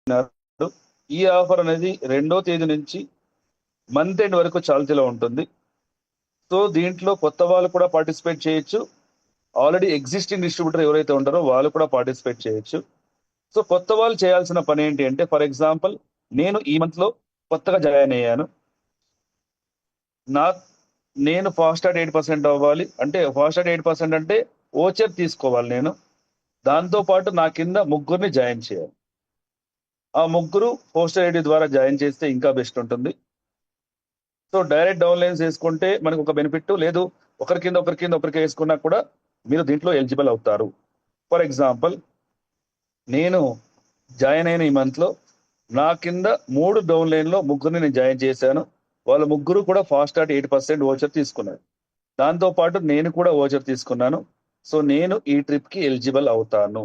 ఈ ఆఫర్ అనేది 2వ తేదీ నుంచి మంత్ ఎండ్ వరకు చాల్తీలో ఉంటుంది. సో దీంట్లో కొత్త వాళ్ళు కూడా పార్టిసిపేట్ చేయొచ్చు. ఆల్రెడీ ఎగ్జిస్టింగ్ డిస్ట్రిబ్యూటర్ ఎవరైతే ఉంటారో వాళ్ళు కూడా పార్టిసిపేట్ చేయొచ్చు. సో కొత్త వాళ్ళు చేయాల్సిన పని ఏంటి అంటే, ఫర్ ఎగ్జాంపుల్ నేను ఈ మంత్ లో కొత్తగా జాయిన్ అయ్యాను. నా నేను ఫాస్టాగ్ 8% అవ్వాలి అంటే, ఫాస్టాగ్ 8% అంటే ఓచర్ తీసుకోవాలి నేను. దాంతో పాటు నా కింద ముగ్గురిని జాయిన్ చేయాలి. ఆ ముగ్గురు పోస్టర్ ఐడి ద్వారా జాయిన్ చేస్తే ఇంకా బెస్ట్ ఉంటుంది. సో డైరెక్ట్ డౌన్ లైన్స్ వేసుకుంటే మనకు ఒక బెనిఫిట్ లేదు. ఒకరికి వేసుకున్నా కూడా మీరు దీంట్లో ఎలిజిబుల్ అవుతారు. ఫర్ ఎగ్జాంపుల్ నేను జాయిన్ అయిన ఈ మంత్ లో నా కింద 3 డౌన్ లైన్ లో ముగ్గురిని నేను జాయిన్ చేశాను. వాళ్ళ ముగ్గురు కూడా ఫాస్టాగ్ 8% ఓచర్ తీసుకున్నారు. దాంతో పాటు నేను కూడా ఓచర్ తీసుకున్నాను. సో నేను ఈ ట్రిప్ కి ఎలిజిబుల్ అవుతాను.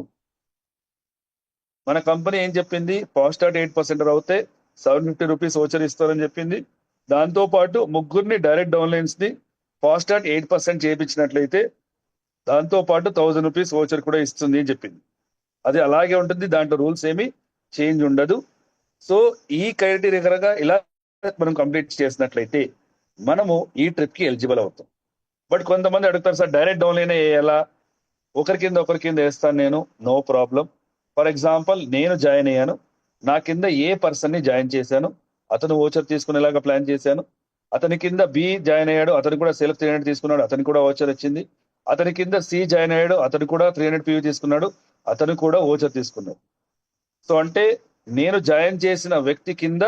మన కంపెనీ ఏం చెప్పింది, ఫాస్టాగ్ 8% అవుతే 750 రూపీస్ ఓచర్ ఇస్తారని చెప్పింది. దాంతో పాటు ముగ్గురిని డైరెక్ట్ డౌన్ లైన్స్ ని ఫాస్టాగ్ 8% చేయించినట్లయితే దాంతో పాటు 1000 రూపీస్ ఓచర్ కూడా ఇస్తుంది అని చెప్పింది. అది అలాగే ఉంటుంది, దాంట్లో రూల్స్ ఏమి చేంజ్ ఉండదు. సో ఈ క్రైటీరియా ఇలా మనం కంప్లీట్ చేసినట్లయితే మనము ఈ ట్రిప్ కి ఎలిజిబుల్ అవుతాం. బట్ కొంతమంది అడుగుతారు, సార్ డైరెక్ట్ డౌన్ లైన్ ఎలా, ఒకరి కింద వేస్తాను నేను, నో ప్రాబ్లం. ఫర్ ఎగ్జాంపుల్ నేను జాయిన్ అయ్యాను, నా కింద ఏ పర్సన్ ని జాయిన్ చేశాను, అతను ఓచర్ తీసుకునేలాగా ప్లాన్ చేశాను. అతని కింద బి జాయిన్ అయ్యాడు, అతను కూడా సెల్ఫ్ 300 తీసుకున్నాడు, అతనికి కూడా ఓచర్ వచ్చింది. అతని కింద సి జాయిన్ అయ్యాడు, అతను కూడా 300 పివి తీసుకున్నాడు, అతను కూడా ఓచర్ తీసుకున్నాడు. సో అంటే నేను జాయిన్ చేసిన వ్యక్తి కింద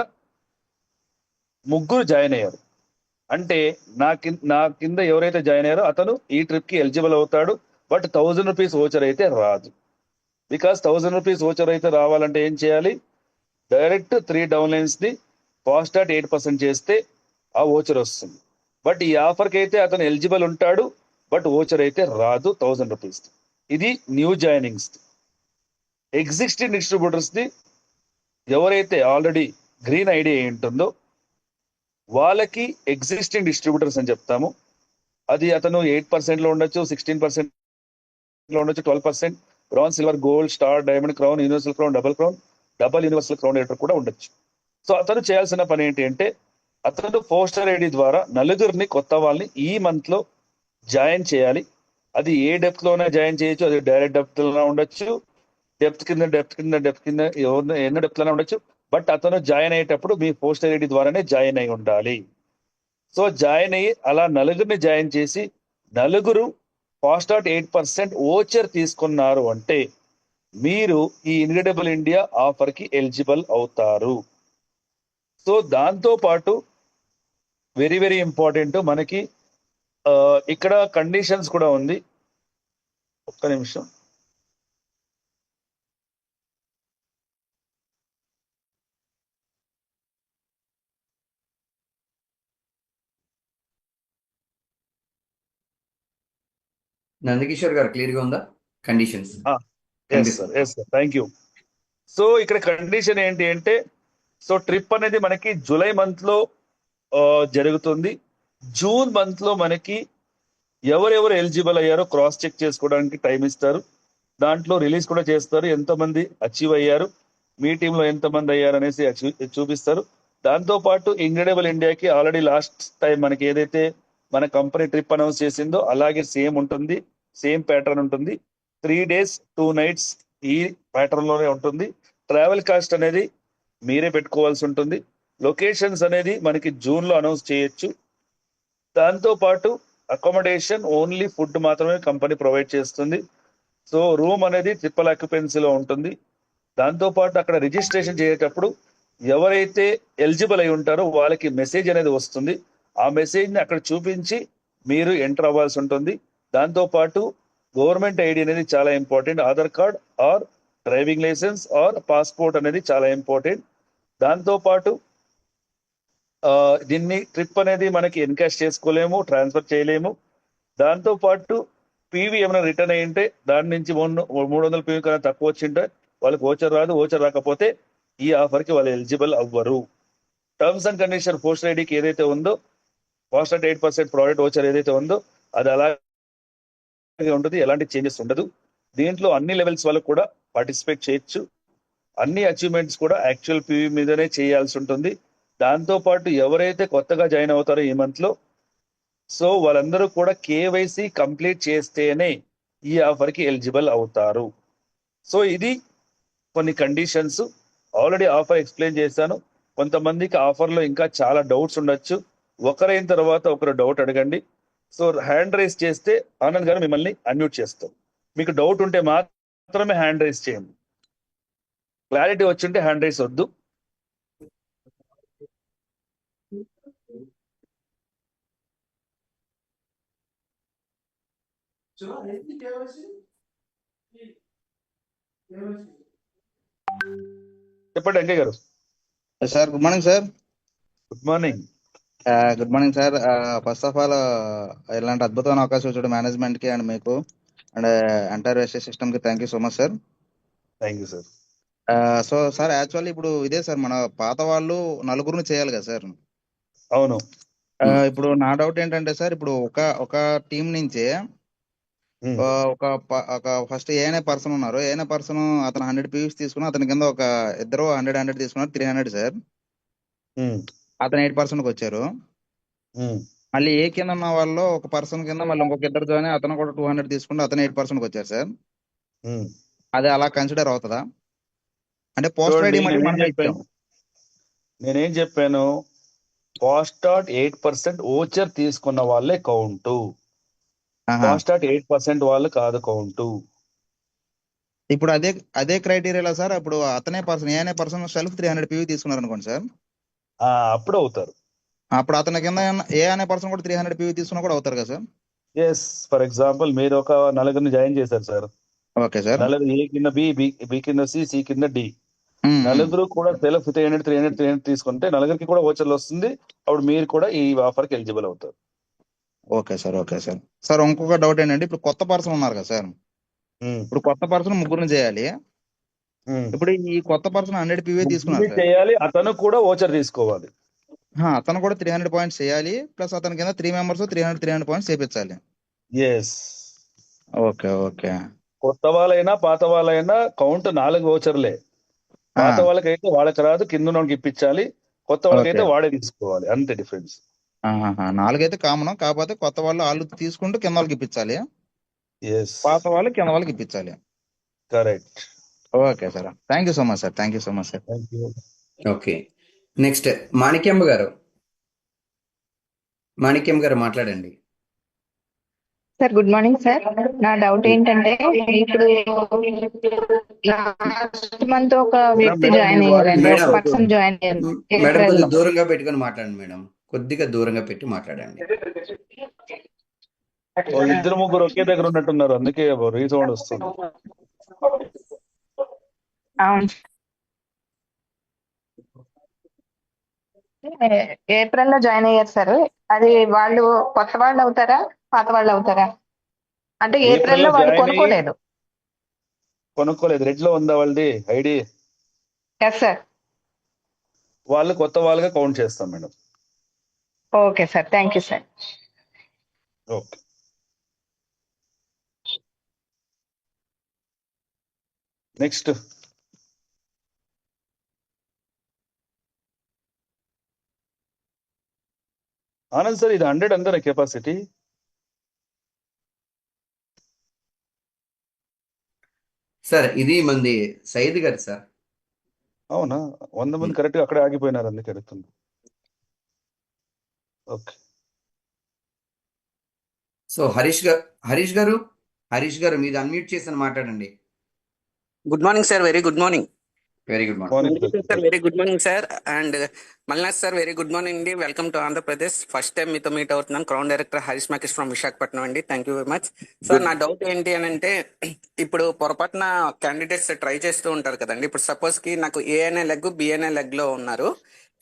ముగ్గురు జాయిన్ అయ్యారు. అంటే నా కింద ఎవరైతే జాయిన్ అయ్యారో అతను ఈ ట్రిప్ కి ఎలిజిబుల్ అవుతాడు. బట్ 1000 రూపీస్ ఓచర్ అయితే రాదు. బికాస్ 1000 రూపీస్ ఓచర్ అయితే రావాలంటే ఏం చేయాలి, డైరెక్ట్ 3 డౌన్ లైన్స్ ని ఫాస్టాగ్ 8% చేస్తే ఆ ఓచర్ వస్తుంది. బట్ ఈ ఆఫర్ కి అయితే అతను ఎలిజిబుల్ ఉంటాడు, బట్ ఓచర్ అయితే రాదు 1000 రూపీస్. ఇది new joinings. Existing distributors the ఎవరైతే ఆల్రెడీ గ్రీన్ ఐడి అయి ఉంటుందో వాళ్ళకి ఎగ్జిస్టింగ్ డిస్ట్రిబ్యూటర్స్ అని చెప్తాము. అది అతను 8% లో ఉండొచ్చు, 16% లో ఉండొచ్చు, 12%, bronze, silver, gold, star, diamond, crown, universal crown, double universal crown rater కూడా ఉండొచ్చు. సో అతను చేయాల్సిన పని ఏంటి అంటే, అతను పోస్టర్ ఐడి ద్వారా నలుగురిని కొత్త వాళ్ళని ఈ మంత్ లో జాయిన్ చేయాలి. అది ఏ డెప్త్ లోనే జాయిన్ చేయొచ్చు, అది డైరెక్ట్ డెప్త్ లో ఉండొచ్చు, డెప్త్ కింద ఎన్నో డెప్త్ లోనే ఉండొచ్చు. బట్ అతను జాయిన్ అయ్యేటప్పుడు మీ పోస్టర్ ఐడి ద్వారానే జాయిన్ అయి ఉండాలి. సో జాయిన్ అయ్యి అలా నలుగురిని జాయిన్ చేసి నలుగురు ఫాస్టాగ్ 8% ఓచర్ తీసుకున్నారు అంటే మీరు ఈ ఇన్క్రెడిబుల్ ఇండియా ఆఫర్ కి ఎలిజిబుల్ అవుతారు. సో దాంతో పాటు వెరీ వెరీ ఇంపార్టెంట్ మనకి ఇక్కడ కండిషన్స్ కూడా ఉంది. ఒక్క నిమిషం. నందకిషోర్ గారు క్లియర్ గా ఉందా conditions? Yes sir, thank you. So ఇక్కడ కండిషన్ ఏంటి అంటే, సో ట్రిప్ అనేది మనకి జూలై మంత్ లో జరుగుతుంది. జూన్ మంత్ లో మనకి ఎవరెవరు ఎలిజిబుల్ అయ్యారో క్రాస్ చెక్ చేసుకోవడానికి టైం ఇస్తారు. దాంట్లో రిలీజ్ కూడా చేస్తారు, ఎంతమంది అచీవ్ అయ్యారు, మీ టీంలో ఎంతమంది అయ్యారు అనేసి చూపిస్తారు. దాంతో పాటు ఇన్క్రెడిబుల్ ఇండియాకి ఆల్రెడీ లాస్ట్ టైం మనకి ఏదైతే మన కంపెనీ ట్రిప్ అనౌన్స్ చేసిందో అలాగే సేమ్ ఉంటుంది, సేమ్ ప్యాటర్న్ ఉంటుంది. 3 days 2 nights ఈ ప్యాటర్న్ లోనే ఉంటుంది. ట్రావెల్ కాస్ట్ అనేది మీరే పెట్టుకోవాల్సి ఉంటుంది. లొకేషన్స్ అనేది మనకి జూన్ లో అనౌన్స్ చేయొచ్చు. దాంతో పాటు అకామిడేషన్ ఓన్లీ ఫుడ్ మాత్రమే కంపెనీ ప్రొవైడ్ చేస్తుంది. సో రూమ్ అనేది ట్రిపుల్ ఆక్యుపెన్సీలో ఉంటుంది. దాంతో పాటు అక్కడ రిజిస్ట్రేషన్ చేసేటప్పుడు ఎవరైతే ఎలిజిబుల్ అయి ఉంటారో వాళ్ళకి మెసేజ్ అనేది వస్తుంది. ఆ మెసేజ్ ని అక్కడ చూపించి మీరు ఎంటర్ అవ్వాల్సి ఉంటుంది. దాంతో పాటు గవర్నమెంట్ ఐడి అనేది చాలా important. Aadhaar card or driving licence or passport అనేది చాలా ఇంపార్టెంట్. దాంతో పాటు దీన్ని ట్రిప్ అనేది మనకి ఎన్కాష్ చేసుకోలేము, ట్రాన్స్ఫర్ చేయలేము. దాంతో పాటు పీవీ ఏమైనా రిటర్న్ అయ్యి ఉంటే దాని నుంచి 300 పీవీ కన్నా తక్కువ వచ్చింటే వాళ్ళకి ఓచర్ రాదు. ఓచర్ రాకపోతే ఈ ఆఫర్ కి వాళ్ళు ఎలిజిబుల్ అవ్వరు. టర్మ్స్ అండ్ కండిషన్ పోస్ట్ ఐడికి ఏదైతే ఉందో, ఫాస్టాగ్ 8% ప్రోడక్ట్ ఓచర్ ఏదైతే ఉందో అది అలాగే ఉంటుంది, ఎలాంటి చేంజెస్ ఉండదు. దీంట్లో అన్ని లెవెల్స్ వాళ్ళకు కూడా పార్టిసిపేట్ చేయొచ్చు. అన్ని అచీవ్మెంట్స్ కూడా యాక్చువల్ పివి మీదనే చేయాల్సి ఉంటుంది. దాంతో పాటు ఎవరైతే కొత్తగా జాయిన్ అవుతారో ఈ మంత్ లో, సో వాళ్ళందరూ కూడా కేవైసీ కంప్లీట్ చేస్తేనే ఈ ఆఫర్ కి ఎలిజిబుల్ అవుతారు. సో ఇది కొన్ని కండిషన్స్. ఆల్రెడీ ఆఫర్ ఎక్స్ప్లెయిన్ చేశాను. కొంతమందికి ఆఫర్ లో ఇంకా చాలా డౌట్స్ ఉండొచ్చు. ఒకరైన తర్వాత ఒకరు డౌట్ అడగండి. సో హ్యాండ్ రైజ్ చేస్తే ఆనంద్ గారు మిమ్మల్ని అన్మ్యూట్ చేస్తాం. మీకు డౌట్ ఉంటే మాత్రమే హ్యాండ్ రైజ్ చేయండి. క్లారిటీ వచ్చింటే హ్యాండ్ రైజ్ వద్దు. చెప్పండి వెంకయ్య గారు. Sir good morning sir. Good morning. Good morning sir. First of all ఇలాంటి అద్భుతమైన అవకాశం ఇచ్చాడు మేనేజ్మెంట్ కి అండ్ మీకు అండ్ ఎంటైర్ వేస్టేజ్ సిస్టమ్ కి thank you so much sir. Thank you sir. So sir actually ఇప్పుడు ఇదే సార్ మన పాత వాళ్ళు నలుగురిని చేయాలి కదా సార్. అవును. ఇప్పుడు నా డౌట్ ఏంటంటే సార్, ఇప్పుడు ఒక టీం నుంచే ఒక ఫస్ట్ ఏఎన్ఏ పర్సన్ ఉన్నారు. ఏఎన్ఏ పర్సన్ అతను 100 పీవీస్ తీసుకున్నా, అతని కింద ఒక ఇద్దరు 100 తీసుకున్నారు, 300 సార్. అతను 8% వచ్చారు. మళ్ళీ ఏ కింద ఉన్న వాళ్ళు ఒక పర్సన్ కింద మళ్ళీ ఇంకొక ఇద్దరు జాయిన్ అతను కూడా 200 తీసుకుంటే అతను 8% వచ్చారు సార్. అది అలా కన్సిడర్ అవుతుందా? అంటే పోస్ట్ ఐడి మళ్ళీ మనం ఇచ్చాం. నేనేం చెప్పాను, ఫాస్టాట్ 8% ఓచర్ తీసుకున్న వాళ్ళే కౌంటు. ఫాస్టాట్ 8% వాళ్ళు కాదు కౌంటు. ఇప్పుడు అదే క్రైటీరియా సార్. ఇప్పుడు అతనే పర్సన్ ఏనే పర్సన్ సెల్ఫ్ 300 పీవీ తీసుకున్నారు అనుకోండి సార్, అప్పుడు అవుతారు. అప్పుడు అతని కింద ఏ అనే పర్సన్ కూడా 300 పీవీ తీసుకున్నా కూడా అవుతారు కదా సార్? ఎస్. ఫర్ ఎగ్జాంపుల్ మీరు ఒక నలుగురిని జాయిన్ చేశారు సార్. Okay sir. నలుగురు ఏ కింద బి కింద సి కింద డి, నలుగురు కూడా సెల్ఫ్ 300 తీసుకుంటే నలుగురికి కూడా ఓచర్లు వస్తుంది. అప్పుడు మీరు కూడా ఈ ఆఫర్ కి ఎలిజిబుల్ అవుతారు. Okay sir. Okay sir. Sir ఇంకొక డౌట్ ఏంటంటే, ఇప్పుడు కొత్త పర్సన్ ఉన్నారు కదా సార్, ఇప్పుడు కొత్త పర్సన్ ముగ్గురిని చేయాలి. ఇప్పుడు ఈ కొత్త పర్సన్ 100 పీవీ తీసుకున్నారు సార్, చేయాలి. అతను కూడా ఓచర్ తీసుకోవాలి. అతను కూడా 300 పాయింట్స్ చేయాలి. ప్లస్ అతని కింద 3 మెంబర్స్ 300 పాయింట్స్ చేపించాలి. ఎస్. ఓకే. ఓకే. కొత్త వాళ్ళైనా పాత వాళ్ళైనా కౌంట్ 4 ఓచర్లే. పాత వాళ్ళకైతే వాళ్ళకి రాదు, కింద వాళ్ళకి ఇప్పించాలి. కొత్త వాళ్ళకైతే వాడే తీసుకోవాలి. అంతే డిఫరెన్స్. 4 అయితే కామన్, కాకపోతే కొత్త వాళ్ళు తీసుకుంటూ కింద వాళ్ళకి ఇప్పించాలి, ఎస్. పాత వాళ్ళు కింద వాళ్ళకి ఇప్పించాలి. Correct. Okay sir. Thank you so much sir. Thank you so much sir. Okay. Next Manikyam గారు మాట్లాడండి. Sir good morning sir. నా డౌట్ ఏంటంటే, ఇప్పుడు లాస్ట్ మంత్ ఒక వ్యక్తి జాయిన్ అయ్యారండి, ఒక పర్సన్ జాయిన్ అయ్యారు. మేడం కొద్దిగా దూరంగా పెట్టుకొని మాట్లాడండి మేడం, కొద్దిగా దూరంగా పెట్టి మాట్లాడండి. ఇద్దరు ముగ్గురు ఒకే దగ్గర ఉన్నట్టున్నారు, అందుకే రీసౌండ్ వస్తుంది. అవును. ఏప్రిల్ లో జాయిన్ అయ్యారు సార్. అది వాళ్ళు కొత్త వాళ్ళు అవుతారా, పాత వాళ్ళు అవుతారా? అంటే ఏప్రిల్ లో వాళ్ళు కొనుక్కోలేదు. రెడ్ లో ఉందా వాళ్ళది ఐడి? Yes sir. వాళ్ళు కొత్త వాళ్ళగా కౌంట్ చేస్తాం madam. Okay sir. Thank you sir. Okay. Next Anand sir, ఇది 100 అందర కెపాసిటీ? సార్ ఇది మంది సయ్యద్ గారు సార్. అవునా? 100 మంది కరెక్ట్ గా అక్కడే ఆగిపోయినారు, అందుకే అడుగుతుంది. ఓకే. సో హరీష్ గారు మీరు అన్మ్యూట్ చేసి మాట్లాడండి. Good morning sir. Very good morning. Very good morning sir. Very good morning sir. And మల్నాథ్ sir, very good morning అండి. Welcome to Andhra Pradesh. First time మీతో మీట్ అవుతున్నాను. Crown director Harish మకేష్ from Visakhapatnam అండి. Thank you very much sir. నా doubt ఏంటి అని అంటే, ఇప్పుడు పొరపాటున క్యాండిడేట్స్ ట్రై చేస్తూ ఉంటారు కదండి. ఇప్పుడు సపోజ్ కి నాకు ఏఎన్ఏ లెగ్, బిఎన్ఏ లెగ్ లో ఉన్నారు.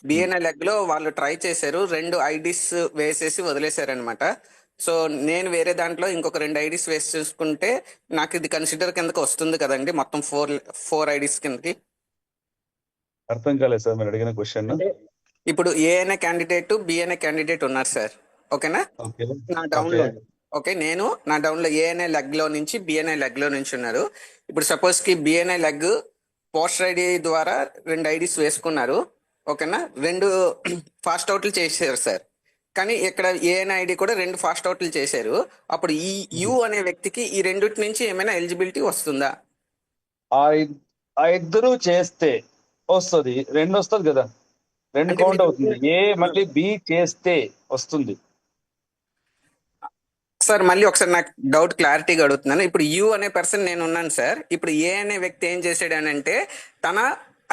బిఎన్ఏ లెగ్ లో వాళ్ళు ట్రై చేశారు, 2 ఐడీస్ వేసేసి వదిలేశారు అనమాట. సో నేను వేరే దాంట్లో ఇంకొక 2 ఐడీస్ వేసి చూసుకుంటే నాకు ఇది కన్సిడర్ కిందకి వస్తుంది కదండి, మొత్తం 4 ఐడీస్ కిందకి? అర్థం కాలేదు సార్ మీరు అడిగిన క్వశ్చన్. ఇప్పుడు ఏఎన్ఏ క్యాండిడేట్, బిఎన్ఏ క్యాండిడేట్ ఉన్నారు సార్. ఓకేనా? నా డౌన్ లో ఓకే, నేను నా డౌన్ లో ఏఎన్ఏ లెగ్ లో నుంచి బిఎన్ఏ లెగ్ లో నుంచి ఉన్నారు. ఇప్పుడు సపోజ్ కి బిఎన్ఏ లెగ్ పోస్టర్ ఐడి ద్వారా 2 ఐడీస్ వేసుకున్నారు, ఓకేనా. 2 ఫాస్ట్ అవుట్లు చేశారు సార్. కానీ ఇక్కడ ఏఎన్ ఐడి కూడా 2 ఫాస్ట్ అవుట్లు చేశారు. అప్పుడు ఈ యు అనే వ్యక్తికి ఈ రెండిటి నుంచి ఏమైనా ఎలిజిబిలిటీ వస్తుందా? ఆ ఇద్దరు చేస్తే వస్తుంది, 2 వస్తుంది కదా, 2 అంటే కౌంట్ మీరు అవుతుంది. ఏ మళ్ళీ బి చేస్తే వస్తుంది. సార్ మళ్ళీ ఒకసారి నాకు డౌట్ క్లారిటీగా అడుగుతున్నాను. ఇప్పుడు యు అనే పర్సన్ నేను ఉన్నాను సార్. ఇప్పుడు ఏ అనే వ్యక్తి ఏం చేశాడు అని అంటే తన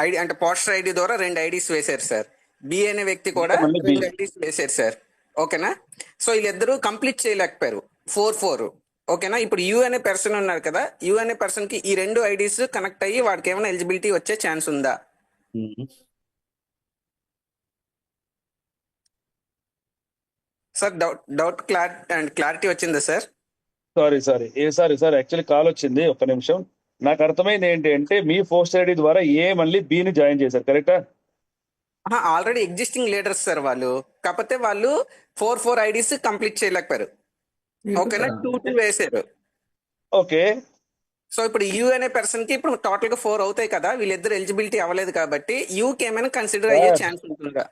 ఐడి అంటే పోస్టర్ ఐడి ద్వారా 2 ఐడీస్ వేశారు సార్. బి అనే వ్యక్తి కూడా మళ్ళీ బి 2 ఐడీస్ వేశారు సార్, ఓకేనా. సో వీళ్ళిద్దరూ కంప్లీట్ చేయలేకపోయారు 4-4, ఓకేనా. ఇప్పుడు యు అనే పర్సన్ ఉన్నారు కదా, యు అనే పర్సన్ కి ఈ 2 ఐడీస్ కనెక్ట్ అయ్యి వాడికి ఏమైనా ఎలిజిబిలిటీ వచ్చే ఛాన్స్ ఉందా? సార్ డౌట్ క్లారిటీ వచ్చిందా సార్? సారీ యాక్చువల్లీ కాల్ వచ్చింది, ఒక్క నిమిషం. నాకు అర్థమైంది ఏంటి అంటే మీ పోస్ట్ ఐడి ద్వారా ఏ మళ్ళీ బి ని జాయిన్ చేశారు, కరెక్టా? ఆల్రెడీ ఎగ్జిస్టింగ్ లీడర్స్ సార్ వాళ్ళు, కాకపోతే వాళ్ళు 4 ఐడీస్ కంప్లీట్ చేయలేకపోయారు, ఓకేనా. 2 వేసారు. ఓకే, సో ఇప్పుడు యూ అనే పర్సన్ కి ఇప్పుడు టోటల్ గా 4 అవుతాయి కదా, వీళ్ళిద్దరు ఎలిజిబిలిటీ అవ్వలేదు కాబట్టి యూకి ఏమైనా కన్సిడర్ అయ్యే ఛాన్స్ ఉంటుందా?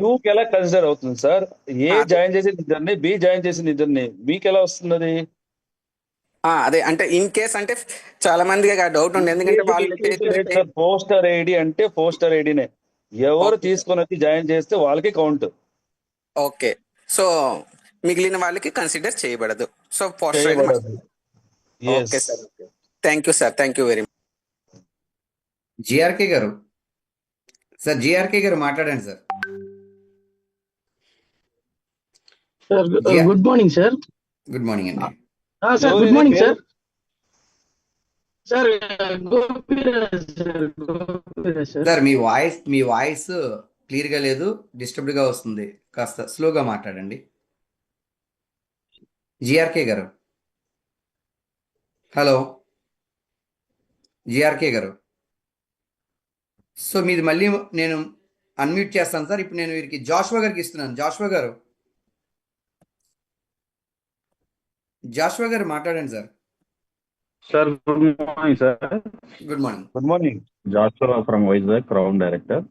యూకి ఎలా కన్సిడర్ అవుతుంది సార్? ఏ అదే. జాయిన్ చేసిన ఇద్దరిని, బి జాయిన్ చేసిన ఇద్దరిని, మీకు ఎలా వస్తుంది అది? అదే అంటే ఇన్ కేస్ అంటే చాలా మందికి డౌట్ ఉంది, ఎందుకంటే వాళ్ళు పోస్టర్ ఐడి అంటే పోస్టర్ ఐడినే, ఎవరు Okay. తీసుకొని వచ్చి జాయిన్ చేస్తే వాళ్ళకి కౌంట్. ఓకే, సో మిగిలిన వాళ్ళకి కన్సిడర్ చేయబడదు. So poster okay sir, thank you sir, thank you very much. GRK గారు, సార్ జిఆర్కే గారు మాట్లాడండి sir. Sir Yeah. Good morning sir. Good morning అండి. Sir good morning sir. Sir Gopiraj sir. Sir మీ voice clear గా లేదు, disturbed గా వస్తుంది, కాస్త స్లోగా మాట్లాడండి. జిఆర్కే గారు, హలో జిఆర్కే గారు. సో మీది మళ్ళీ నేను అన్మ్యూట్ చేస్తాను సార్. ఇప్పుడు నేను వీరికి జాషువా గారికి ఇస్తున్నాను. జాషువా గారు మాట్లాడండి sir. Sir good morning sir. Good morning. Good morning. Joshua from Vizag, crown director.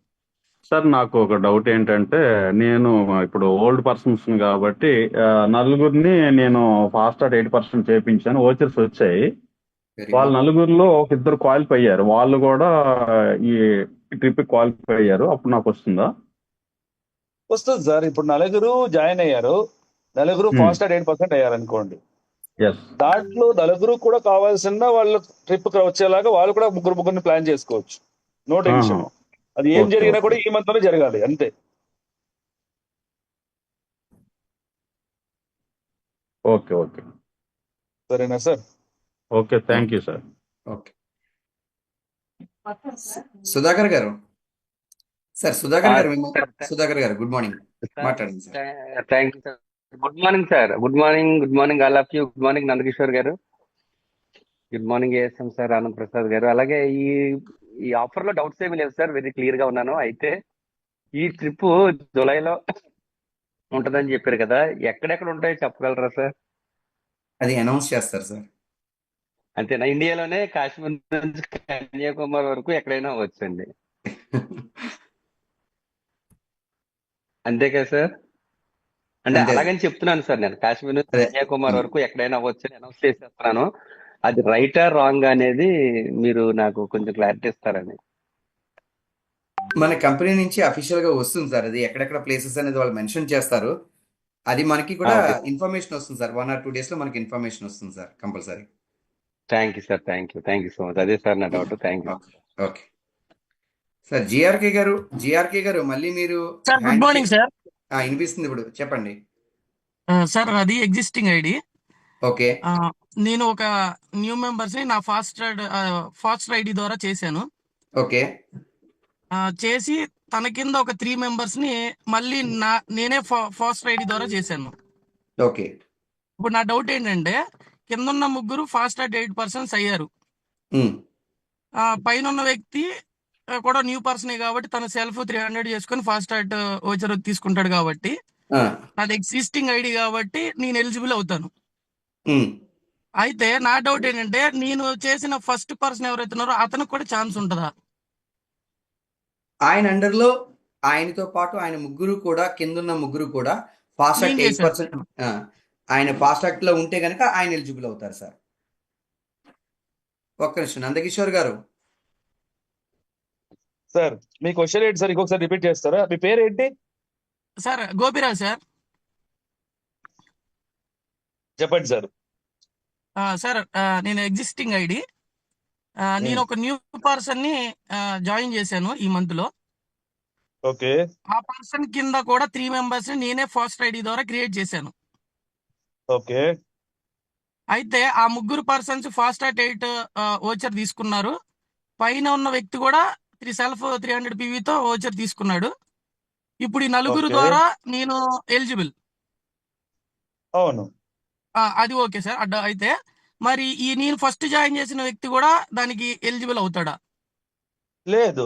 Sir నాకు ఒక డౌట్ ఏంటంటే, నేను ఇప్పుడు ఓల్డ్ పర్సన్స్ కాబట్టి నలుగురిని నేను ఫాస్ట్ 8% చేయించాను, ఓచర్స్ వచ్చాయి. వాళ్ళ నలుగురిలో ఒక ఇద్దరు క్వాలిఫై అయ్యారు, వాళ్ళు కూడా ఈ ట్రిప్ క్వాలిఫై అయ్యారు. అప్పుడు నాకు వస్తుందా? వస్తుంది సార్. ఇప్పుడు 4 జాయిన్ అయ్యారు, 4 ఫాస్ట్ 8% అయ్యారు అనుకోండి. ఎస్. దాంట్లో 4 కూడా కావాల్సిన వాళ్ళు ట్రిప్ వచ్చేలాగా వాళ్ళు కూడా ముగ్గురిని ప్లాన్ చేసుకోవచ్చు, నో టెన్షన్. అది ఏం Okay, జరిగినా okay. కూడా ఈ మంత్ లోనే జరగాలి, అంతే. ఓకే ఓకే సరేనా sir? Okay, thank you sir. Okay. Sudhakar గారు, సార్ సుధాకర్ గారు గుడ్ మార్నింగ్, మాట్లాడండి sir. Thank you sir. Good morning sir. Good morning all of you. Good morning Nandakishore గారు. Good morning ASM sir, Anand Prasad గారు. అలాగే ఈ ఆఫర్ లో డౌట్స్ ఏమీ లేవు సార్, వెరీ క్లియర్ గా ఉన్నాను. అయితే ఈ ట్రిప్ జూలైలో ఉంటుందని చెప్పారు కదా, ఎక్కడెక్కడ ఉంటాయో చెప్పగలరా సార్? అది అనౌన్స్ చేస్తారు సార్. అంతేనా? ఇండియాలోనే కాశ్మీర్ నుంచి కన్యాకుమారి వరకు ఎక్కడైనా వచ్చండి, అంతే కదా సార్? అంటే అంతే. అలాగని చెప్తున్నాను సార్, నేను కాశ్మీర్ నుంచి అదే. కన్యాకుమారి వరకు ఎక్కడైనా అవ్వచ్చు అని అనౌన్స్ చేసేస్తున్నాను. అది రైటా రాంగ్ అనేది మీరు నాకు కొంచెం క్లారిటీ ఇస్తారని. మన కంపెనీ నుంచి అఫీషియల్ గా వస్తుంది సార్, అది ఎక్కడెక్కడ ప్లేసెస్ అనేది వాళ్ళు మెన్షన్ చేస్తారు. అది మనకి కూడా Okay. ఇన్ఫర్మేషన్ వస్తుంది సార్. 1 or 2 days లో మనకి ఇన్ఫర్మేషన్ వస్తుంది sir, compulsory. Thank you sir, thank you so much. అదే సార్ నా doubt. Thank you. Okay sir. GRK గారు మళ్ళీ మీరు సార్ గుడ్ మార్నింగ్ సార్. వినిపిస్తుంది, ఇప్పుడు చెప్పండి. సార్ అది ఎగ్జిస్టింగ్ ఐడి. ఓకే నేను ఒక న్యూ మెంబర్స్ ని నా ఫాస్ట్ ఐడి ద్వారా చేశాను. ఓకే చేసి తన కింద ఒక 3 మెంబర్స్ ని మళ్ళీ నేనే ఫాస్ట్ ఐడి ద్వారా చేశాను. ఓకే ఇప్పుడు నా డౌట్ ఏంటంటే, కింద ఉన్న ముగ్గురు ఫాస్ట్ 8% అయ్యారు. పైన ఉన్న వ్యక్తి కూడా న్యూ పర్సనే కాబట్టి తన సెల్ఫ్ 300 చేసుకొని ఫాస్ట్ ఓచర్ తీసుకుంటాడు కాబట్టి నాది ఎగ్జిస్టింగ్ ఐడి కాబట్టి నేను ఎలిజిబుల్ అవుతాను. అయితే నా డౌట్ ఏంటంటే, నేను చేసిన ఫస్ట్ పర్సన్ ఎవరైతే ఉన్నారో అతనికి కూడా ఛాన్స్ ఉంటుందా? ఆయన అండర్లో ఆయనతో పాటు ఆయన ముగ్గురు కూడా కిందున్న ముగ్గురు కూడా ఫాస్ట్ క్లీన్ ట్రాక్ చేశారు 8%. ఆయన ఫాస్ట్ ట్రాక్ లో ఉంటే కనుక ఆయన ఎలిజిబుల్ అవుతారు సార్. ఒక్క నిమిషం నందకిషోర్ గారు. సార్ మీ క్వశ్చన్ ఏంటి సార్? ఇంకొకసారి రిపీట్ చేస్తారా? మీ పేరు ఏంటి? సార్. గోపిరాజ్ సార్. చెప్పండి సార్. సార్ నేను ఎగ్జిస్టింగ్ ఐడి. నేను ఒక న్యూ పర్సన్ ని జాయిన్ చేశాను ఈ మంత్ లో. ఓకే. ఆ పర్సన్ కింద కూడా 3 మెంబర్స్ ని నేనే ఫస్ట్ ఐడి ద్వారా క్రియేట్ చేశాను. ఓకే. అయితే ఆ ముగ్గురు పర్సన్స్ ఫాస్ట్ అట్ 8 ఓచర్ తీసుకున్నారు. పైన ఉన్న వ్యక్తి కూడా 300 PV తో ఓచర్ తీసుకున్నాడు. ఇప్పుడు ఈ నలుగురు ఓకే. ద్వారా నేను ఎలిజిబుల్. అవును. అది ఓకే సార్. అయితే మరి ఈ నేను ఫస్ట్ జాయిన్ చేసిన వ్యక్తి కూడా దానికి ఎలిజిబుల్ అవుతాడా? లేదు,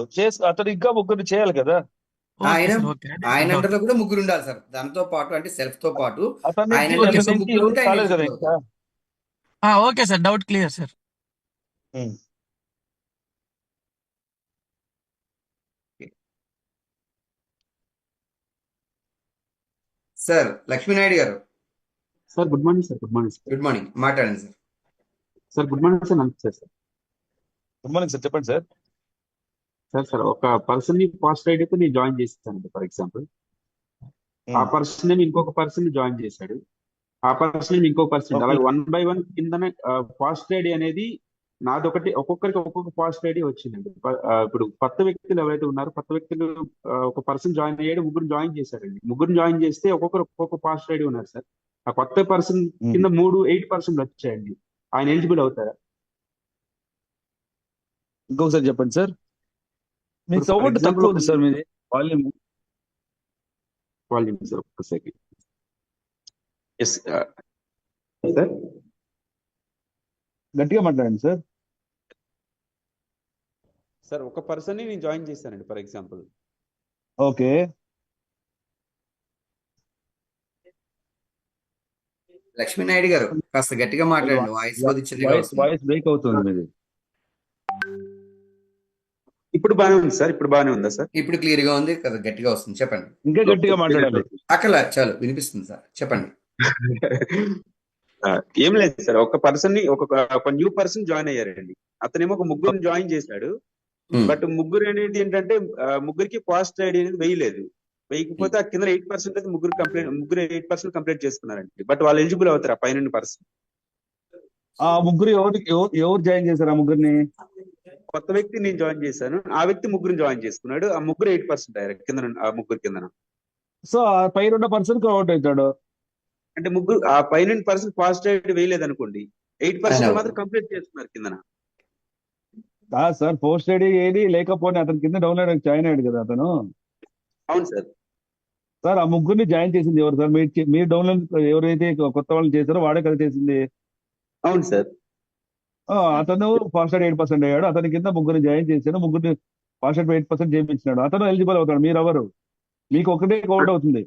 అతను ఇంకా ముగ్గురు చేయాలి కదా. ఓకే ఆయన సార్. ఓకే. ఆయన అండర్లో కూడా ముగ్గురు ఉండాలి సార్. దాంతో పాటు అంటే సెల్ఫ్ తో పాటు అతను ఆయన ఓకే అండర్లో సార్. ఇంకా ముగ్గురు ఉంటే ఆయన కాలేదు కదా ఎలిజిబుల్ ఇంకా. అవుతారు. Okay sir. Doubt clear sir. ఉమ్. సార్ లక్ష్మీనాయుడు గారు. Sir good morning sir. Good morning sir. Good morning. మాట్లాడండి sir. Sir good morning sir. నమస్తే సార్. గుడ్ మార్నింగ్ సార్, చెప్పండి సార్. సార్ ఒక పర్సన్ ని ఫాస్ట్ ఐడితో నేను జాయిన్ చేస్తానండి. ఫర్ ఎగ్జాంపుల్ ఆ పర్సన్ ఏమి ఇంకొక పర్సన్ ని జాయిన్ చేశాడు. ఆ పర్సన్ ఏమి ఇంకొక పర్సన్, ఓకే. అలాగే 1 by 1 కిందనే ఫాస్ట్ ఐడి అనేది నాదొకటి, ఒక్కొక్కరికి ఒక్కొక్క ఫాస్ట్ ఐడి వచ్చిందండి. ఇప్పుడు కొత్త వ్యక్తులు ఎవరైతే ఉన్నారో కొత్త వ్యక్తులు ఒక పర్సన్ జాయిన్ అయ్యాడు, ముగ్గురు జాయిన్ చేశారండి. ముగ్గురు జాయిన్ చేస్తే ఒక్కొక్కరు ఒక్కొక్క ఫాస్ట్ ఐడి ఉన్నారు సార్. ఆ కొత్త పర్సన్ కింద 8% వచ్చాయండి. ఆయన ఎలిజిబుల్ అవుతారా? ఇంకొకసారి చెప్పండి సార్. మీ ఇప్పుడు ఫర్ సౌండ్ ఎగ్జాంపుల్ తక్కువ ఉంది సార్ మీది వాల్యూమ్. వాల్యూమ్ సార్ ఒక్క సెకండ్. Yes sir. గట్టిగా మాట్లాడండి సార్. సార్ ఒక పర్సన్ ని నేను జాయిన్ చేశానండి ఫర్ ఎగ్జాంపుల్. ఓకే. లక్ష్మీనాయుడు గారు కాస్త గట్టిగా మాట్లాడండి. వాయిస్ కొద్దిగా వాయిస్ బ్రేక్ అవుతుంది మీది. ఇప్పుడు బాగానే ఉంది సార్. ఇప్పుడు బాగానే ఉందా సార్? ఇప్పుడు క్లియర్ గా ఉంది కదా, గట్టిగా వస్తుంది. చెప్పండి. ఇంకా గట్టిగా మాట్లాడాలి. అక్కడ చాలు వినిపిస్తుంది సార్. చెప్పండి. ఏం లేదు సార్. ఒక పర్సన్ ని ఒక న్యూ పర్సన్ జాయిన్ అయ్యారండి. అతనేమో ఒక ముగ్గురిని జాయిన్ చేశాడు. బట్ ముగ్గురు అనేది ఏంటంటే ముగ్గురికి ఫాస్ట్ ఐడి అనేది వేయలేదు. వేయకపోతే ఆ కింద 8% అయితే ముగ్గురు 8% కంప్లీట్ చేసుకున్నారండి. బట్ వాళ్ళు ఎలిజిబుల్ అవుతారు ఆ పైన పర్సన్. ఆ ముగ్గురు ఎవరు జాయిన్ చేశారు? ఆ ముగ్గురిని కొత్త వ్యక్తి నేను జాయిన్ చేశాను. ఆ వ్యక్తి ముగ్గురిని జాయిన్ చేసుకున్నాడు. ఆ ముగ్గురు 8% అయ్యారు కింద, ఆ ముగ్గురు కింద. సో ఆ పైన ఉన్న పర్సన్ అవుట్ అవుతాడు. అంటే ముగ్గురు ఆ పైన పర్సన్ ఫాస్ట్ ఐడి వేయలేదు అనుకోండి, 8% మాత్రం కంప్లీట్ చేసుకున్నారు కింద. సార్ పోస్ట్ ఐడి ఏది లేకపోతే అతని కింద డౌన్లోడ్ జాయిన్ అయ్యాడు కదా అతను. అవును సార్. సార్ ఆ ముగ్గురిని జాయిన్ చేసింది ఎవరు సార్? మీరు డౌన్లోడ్ ఎవరైతే కొత్త వాళ్ళు చేశారో వాడే కదా చేసింది. అవును సార్. అతను ఫాస్ట్ ఐడి 8% అయ్యాడు. అతని కింద ముగ్గురిని జాయిన్ చేశాడు. ముగ్గురిని ఫాస్ట్ ఐడి 8% చేయించినాడు. అతను ఎలిజిబుల్ అవుతాడు. మీరు ఎవరు? మీకు ఒకటే కౌంట్ అవుతుంది.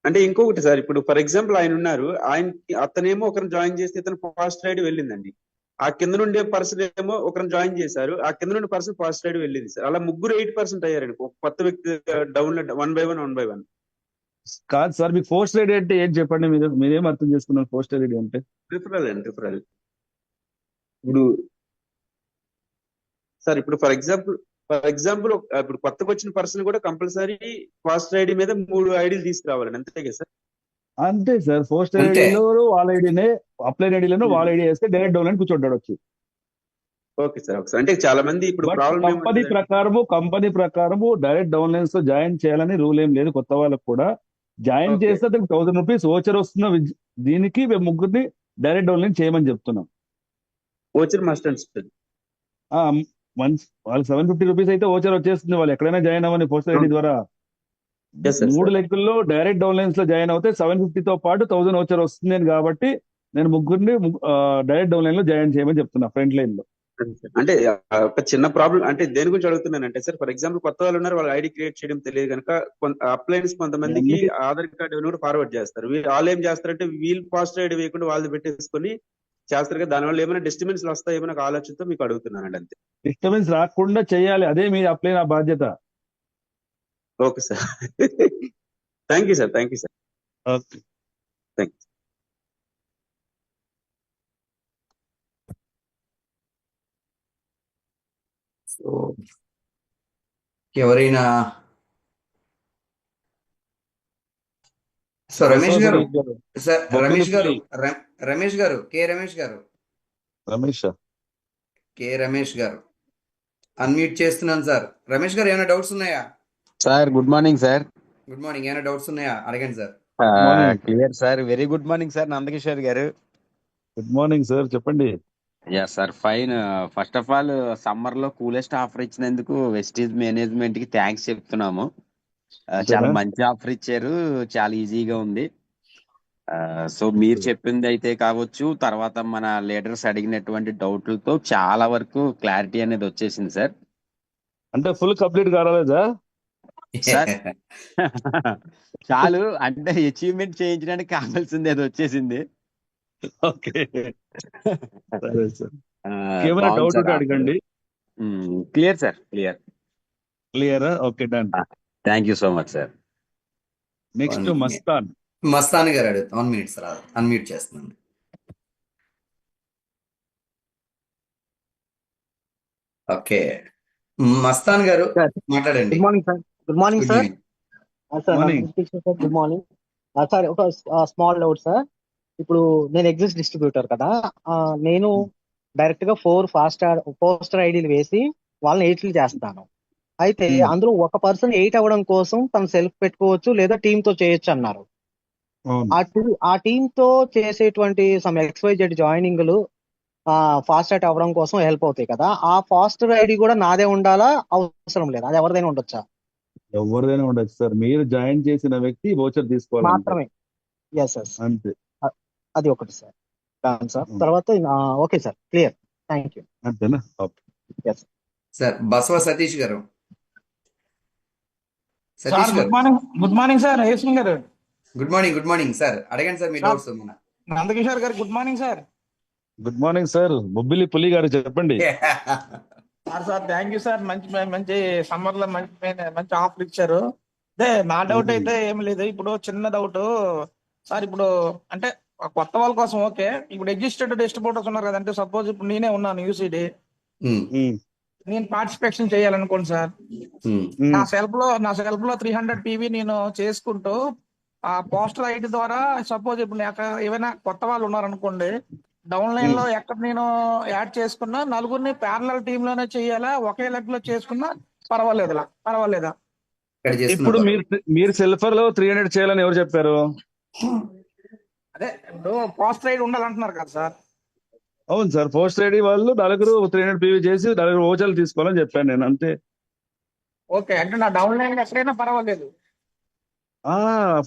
అంటే ఇంకొకటి సార్, ఇప్పుడు ఫర్ ఎగ్జాంపుల్ ఆయన ఉన్నారు, అతనేమో ఒకరిని జాయిన్ చేస్తే ఇతను ఫాస్ట్ రైడ్ వెళ్ళిందండి. ఆ కింద నుండే పర్సన్ ఏమో ఒకరిని జాయిన్ చేశారు, ఆ కింద నుండి పర్సన్ ఫాస్ట్ రైడ్ వెళ్ళింది సార్. అలా ముగ్గురు 8% అయ్యారండి. ఒక కొత్త వ్యక్తి డౌన్లోడ్ 1 by 1 కాదు సార్, మీకు పోస్ట్ ఐడి అంటే ఏం చెప్పండి? మీరేం అర్థం చేసుకున్నారు పోస్ట్ ఐడి అంటే? రిఫరల్ అండి, రిఫరల్. ఇప్పుడు సార్ ఇప్పుడు ఫర్ ఎగ్జాంపుల్ ఇప్పుడు కొత్తగా వచ్చిన పర్సన్ కూడా కంపల్సరీ ఫాస్ట్ ఐడి మీద 3 ఐడీలు తీసుకురావాలండి, అంతే కదా సార్? అంతే సార్. పోస్ట్ ఐడిలో వాళ్ళ ఐడినే, అప్లైన్ ఐడిలో వాళ్ళ ఐడి వేస్తే డైరెక్ట్ డౌన్లోడ్ కూర్చోంటాడు వచ్చి. Okay sir. Okay sir. అంటే చాలా మంది ఇప్పుడు కంపెనీ ప్రకారము డైరెక్ట్ డౌన్లైన్స్ తో జాయిన్ చేయాలని రూల్ ఏం లేదు. కొత్త వాళ్ళకు కూడా జాయిన్ చేస్తే అతనికి 1000 రూపీస్ ఓచర్ వస్తున్న దీనికి మేము ముగ్గురిని డైరెక్ట్ డౌన్లైన్ చేయమని చెప్తున్నాం. ఓచర్ మస్ట్ అండ్ వాళ్ళకి 750 రూపీస్ అయితే ఓచర్ వచ్చేస్తుంది. వాళ్ళు ఎక్కడైనా జాయిన్ అవ్వని పోస్ట్ ఐడి ద్వారా. 3 లెక్కల్లో డైరెక్ట్ డౌన్లైన్స్ లో జాయిన్ అవుతే 750 తో పాటు 1000 ఓచర్ వస్తుంది అని. కాబట్టి నేను ముగ్గురిని డైరెక్ట్ డౌన్లైన్ లో జాయిన్ చేయమని చెప్తున్నా ఫ్రంట్ లైన్ లో. అంటే ఒక చిన్న ప్రాబ్లం అంటే దేని గురించి అడుగుతున్నానంటే సార్, ఫర్ ఎగ్జాంపుల్ కొత్త వాళ్ళు ఉన్నారు, వాళ్ళ ఐడి క్రియేట్ చేయడం తెలియదు కనుక అప్లైన్స్ కొంతమందికి ఆధార్ కార్డు కూడా ఫార్వర్డ్ చేస్తారు. వాళ్ళు ఏం చేస్తారంటే వీళ్ళు ఫాస్ట్ ఐడి వేయకుండా వాళ్ళు పెట్టేసుకొని చేస్తారు కదా, దానివల్ల ఏమైనా డిస్టర్బెన్స్ వస్తాయేమో నాకు ఆలోచనతో మీకు అడుగుతున్నానండి, అంతే. డిస్టర్బెన్స్ రాకుండా చేయాలి, అదే మీ అప్లైన్ బాధ్యత. Okay sir. Thank you sir. Thank you sir. Okay. Thank you. So ఎవరైనా సో రమేష్ గారు సార్ రమేష్ గారు రమేష్ గారు కే రమేష్ గారు రమేష్ గారు అన్మ్యూట్ చేస్తున్నాను సార్. రమేష్ గారు ఏమైనా డౌట్స్ ఉన్నాయా? Sir good morning sir. Good morning. ఏమైనా డౌట్స్ ఉన్నాయా అడగండి sir. Clear sir. Very good morning sir Nandakishore గారు. గుడ్ మార్నింగ్ సార్, చెప్పండి. Yeah sir fine. First of all summer లో కూలెస్ట్ ఆఫర్ ఇచ్చినందుకు వెస్టీజ్ మేనేజ్మెంట్ కి థ్యాంక్స్ చెప్తున్నాము. చాలా మంచి ఆఫర్ ఇచ్చారు, చాలా ఈజీగా ఉంది. సో మీరు చెప్పింది అయితే కావచ్చు, తర్వాత మన లీడర్స్ అడిగినటువంటి డౌట్లతో చాలా వరకు క్లారిటీ అనేది వచ్చేసింది సార్. అంటే ఫుల్ కంప్లీట్ కాలేదా సార్? చాలు, అంటే అచీవ్మెంట్ చేయించడానికి కావాల్సింది అది వచ్చేసింది. ఓకే సరే సార్. ఏమైనా డౌట్ ఉంటే అడగండి. Clear sir, clear. క్లియరా? Okay done. Thank you so much sir. Next Mastan. Mastan గారు అడుగుతాం. 1 minute సార్, అన్మ్యూట్ చేస్తున్నాను. ఓకే మస్తాన్ గారు మాట్లాడండి. Good morning sir. Good morning sir. Good morning sir. ఒక స్మాల్ డౌట్ సార్. ఇప్పుడు నేను ఎగ్జిస్ట్ డిస్ట్రిబ్యూటర్ కదా, నేను డైరెక్ట్ గా 4 పోస్టర్ ఐడీలు వేసి వాళ్ళని 8 చేస్తాను. అయితే అందులో ఒక పర్సన్ 8 అవ్వడం కోసం తను సెల్ఫ్ పెట్టుకోవచ్చు లేదా టీమ్ తో చేయొచ్చు అన్నారు. ఆ టీమ్ తో చేసేటువంటి సమ్ XYZ జాయినింగ్లు ఫాస్ట్ యాడ్ అవ్వడం కోసం హెల్ప్ అవుతాయి కదా, ఆ ఫాస్టర్ ఐడి కూడా నాదే ఉండాలా, అవసరం లేదా? అది ఎవరిదైనా ఉండొచ్చా? ఎవరిదైనా ఉండొచ్చు సార్, మీరు జాయిన్ చేసిన వ్యక్తి వోచర్ తీసుకోవాలి మాత్రమే. ఎస్ ఎస్, అంతే. అది ఒకటి సార్. సార్ తర్వాత okay sir, clear. Thank you. అంతేనా? Yes sir. బసవ సతీష్ గారు. Sir good morning. Good morning sir Yesuni గారు. Good morning. Good morning sir. అడగండి సార్ మీ డౌట్స్. నందకిషోర్ గారు good morning sir. Good morning sir. Bobbili Puli గారు చెప్పండి. Sir thank you sir. మంచి సమ్మర్ లో మంచి ఆఫర్ ఇచ్చారు. అదే నా డౌట్ అయితే ఏమి లేదు. ఇప్పుడు చిన్న డౌట్ సార్. ఇప్పుడు అంటే కొత్త వాళ్ళ కోసం ఓకే, ఇప్పుడు ఎగ్జిస్టెడ్ డిస్ట్రిబ్యూటర్స్ ఉన్నారు కదంటే, సపోజ్ ఇప్పుడు నేనే ఉన్నాను యూసీడీ, నేను పార్టిసిపేషన్ చేయాలనుకోండి సార్. నా సెల్ఫ్ లో 300 PV నేను చేసుకుంటూ ఆ పోస్టల్ ఐడి ద్వారా, సపోజ్ ఇప్పుడు ఏమైనా కొత్త వాళ్ళు ఉన్నారనుకోండి, డౌన్ లైన్ లో ఎక్కడ నేను యాడ్ చేసుకున్నా నలుగురిని ప్యారలల్ టీమ్ లోనే చేయాలా, ఒకే లెగ్ లో చేసుకున్నా పర్వాలేదా? ఇప్పుడు మీరు సెల్ఫర్ లో 300 చేయాలని ఎవరు చెప్పారు? అదే ఇప్పుడు పోస్టర్ ఐడి ఉండాలంటున్నారు కదా సార్. అవును సార్, పోస్ట్ ఐడి వాళ్ళు 4 300 PV చేసి 4 ఓచర్లు తీసుకోవాలని చెప్పాను నేను, అంతే. ఓకే, అంటే నా డౌన్ లైన్ ఎక్కడైనా పర్వాలేదు.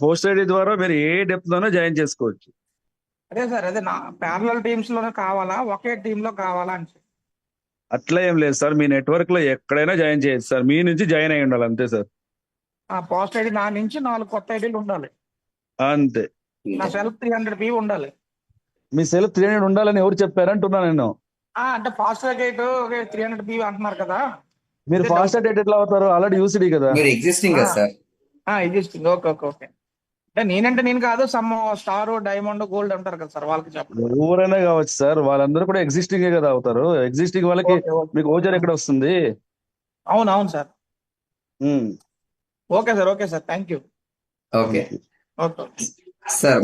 పోస్ట్ ఐడి ద్వారా మీరు ఏ డెప్త్ లోనే జాయిన్ చేసుకోవచ్చు. అదే సార్, అదే నా ప్యారలల్ టీమ్స్ లోనే కావాలా, ఒకే టీమ్ లో కావాలా అని. అట్లా ఏం లేదు సార్, మీ నెట్వర్క్ లో ఎక్కడైనా జాయిన్ చేయొచ్చు సార్, మీ నుంచి జాయిన్ అయి ఉండాలి అంతే సార్. ఆ పోస్ట్ ఐడి నా నుంచి 4 కొత్త ఐడీలు ఉండాలి అంతే. నా సెల్ఫ్ 300 PV ఉండాలి. మీ సెల్ఫ్ 300 ఉండాలని ఎవరు చెప్పారంటున్నా నేను. అంటే ఫాస్ట్ గేట్ 300 PV అంటున్నారు కదా. మీరు ఫాస్ట్ డేట్ ఎట్లా అవుతారు? ఆల్రెడీ యూసిడి కదా. మీరు ఎగ్జిస్టింగ్ కదా సార్. ఎగ్జిస్టింగ్. ఓకే. అంటే నేను కాదు, సమ్ స్టార్, డైమండ్, గోల్డ్ అంటారు కదా సార్, వాళ్ళకి చెప్పండి. ఎవరైనా కావచ్చు సార్, వాళ్ళందరూ కూడా ఎగ్జిస్టింగ్ కదా అవుతారు. ఎగ్జిస్టింగ్ వాళ్ళకి మీకు ఓచర్ ఎక్కడ వస్తుంది? అవును sir. Okay sir, thank you. Okay sir.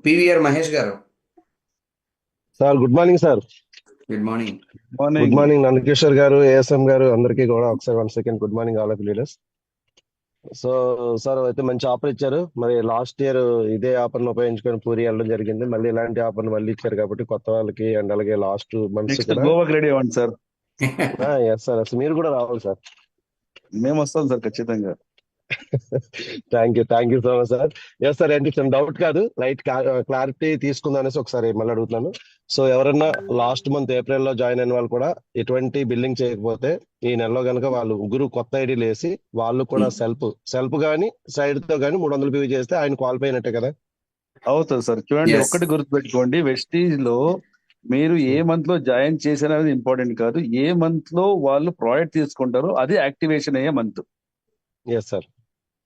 PVR Mahesh గారు. Sir good morning sir. Good morning. Good morning Nandakishore గారు, ఏఎస్ఎం గారు, అందరికీ కూడా ఒకసారి 1 second good morning all of leaders. So sir అయితే మంచి ఆఫర్ ఇచ్చారు. మరి లాస్ట్ ఇయర్ ఇదే ఆఫర్ ఉపయోగించుకొని పూరి వెళ్ళడం జరిగింది. మళ్ళీ ఇలాంటి ఆఫర్ మళ్ళీ ఇచ్చారు కాబట్టి కొత్త వాళ్ళకి, అండ్ అలాగే లాస్ట్ మంత్స్ గోవాకి రెడీ అవ్వండి సార్. ఎస్ సార్, అసలు మీరు కూడా రావాలి సార్. మేము వస్తాం సార్ ఖచ్చితంగా. Thank you so much sir. Yes sir, ఏంటి డౌట్ కాదు, లైట్ క్లారిటీ తీసుకుందా అనేసి ఒకసారి మళ్ళీ అడుగుతున్నాను. సో ఎవరన్నా లాస్ట్ మంత్ ఏప్రిల్ లో జాయిన్ అయిన వాళ్ళు కూడా ఎటువంటి బిల్లింగ్ చేయకపోతే ఈ నెలలో కనుక వాళ్ళు ముగ్గురు కొత్త ఐడీలు వేసి వాళ్ళు కూడా సెల్ఫ్ గానీ సైడ్ తో గానీ 300 PV చేస్తే ఆయన క్వాలిఫై అయినట్టే కదా? అవుతుంది సార్. చూడండి, ఒక్కటి గుర్తుపెట్టుకోండి, వెస్టీజ్ లో మీరు ఏ మంత్ లో జాయిన్ చేసినది ఇంపార్టెంట్ కాదు, ఏ మంత్ లో వాళ్ళు ప్రాజెక్ట్ తీసుకుంటారో అది యాక్టివేషన్ అయ్యే month. Yes sir.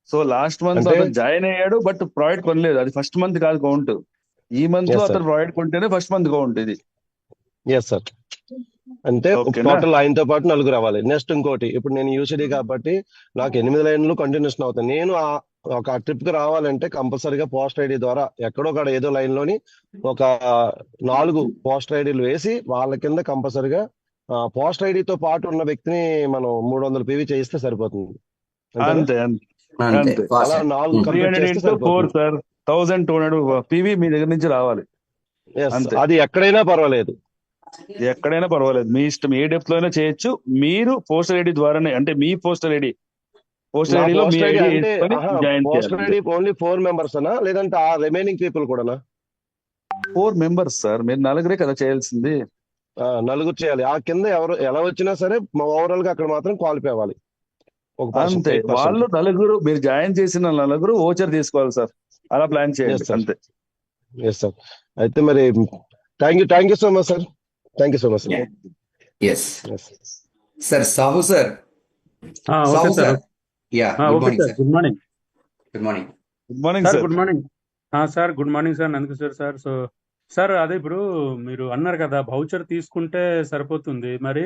So last month అంటే అతను జాయిన్ అయ్యాడు, బట్ ప్రాడక్ట్ కొనలేదు. అది ఫస్ట్ మంత్ కాదు కౌంట్. ఈ మంత్ లో ఎస్ సార్ అతను ప్రాడక్ట్ కొంటేనే ఫస్ట్ మంత్ కౌంట్ ఇది. Yes sir. అంటే ఓకేనా? టోటల్ ఆయనతో పాటు నలుగురు రావాలి. నెక్స్ట్ ఇంకోటి, ఇప్పుడు నేను యూసీడీ కాబట్టి నాకు 8 లైన్లు కంటిన్యూషన్ అవుతాయి. నేను ఒక ట్రిప్ కి రావాలంటే కంపల్సరీగా పోస్ట్ ఐడి ద్వారా ఎక్కడో ఒక ఏదో లైన్ లోని ఒక 4 పోస్ట్ ఐడీలు వేసి వాళ్ళ కింద కంపల్సరీగా పోస్ట్ ఐడితో పాటు ఉన్న వ్యక్తిని మనం 300 PV చేయిస్తే సరిపోతుంది. అంతేనా? అంతే అంతే అంతే అంతే. అలా 4 కంప్లీట్ 300 చేస్తే into 4 సరిపోతుంది. సార్, 1200 PV మీ దగ్గర నుంచి రావాలి. ఎస్, అంతే. అది ఎక్కడైనా పర్వాలేదు. ఎక్కడైనా పర్వాలేదు, మీ ఇష్టం, ఏ డెప్త్ లో అయినా చేయొచ్చు. మీరు పోస్టర్ ఐడి ద్వారానే, అంటే మీ పోస్టర్ ఐడి నా ఐడిలో మీ పోస్టర్ ఐడి ఐడి అంటే వేసుకొని జాయిన్ పోస్టర్ చేయాలి. ఐడి ఓన్లీ 4 మెంబర్స్ అనా, లేదంటే ఆ రిమైనింగ్ పీపుల్ కూడానా? 4 మెంబర్స్ సార్, మీరు 4 కదా చేయాల్సింది. నలుగురు చేయాలి. ఆ కింద ఎవరు ఎలా వచ్చినా సరే ఓవరాల్ గా అక్కడ మాత్రం క్వాలిఫై అవ్వాలి. ఒక పర్సన్ అంతే, 8%. వాళ్ళు 4 మీరు జాయిన్ చేసిన 4 ఓచర్ తీసుకోవాలి సార్. అలా ప్లాన్ ఎస్ చేయండి సార్, అంతే. Yes sir. అయితే మరి thank you so much sir. Thank you so much sir. Yes sir. Sahu sir. Okay Sahu sir. Sir. Yeah, good okay morning sir. Sir. Good morning good morning. Good morning sir. Sir. Good morning sir. Good morning sir. Nandakishore sir. So sir, అదే ఇప్పుడు మీరు అన్నారు కదా voucher తీసుకుంటే సరిపోతుంది. మరి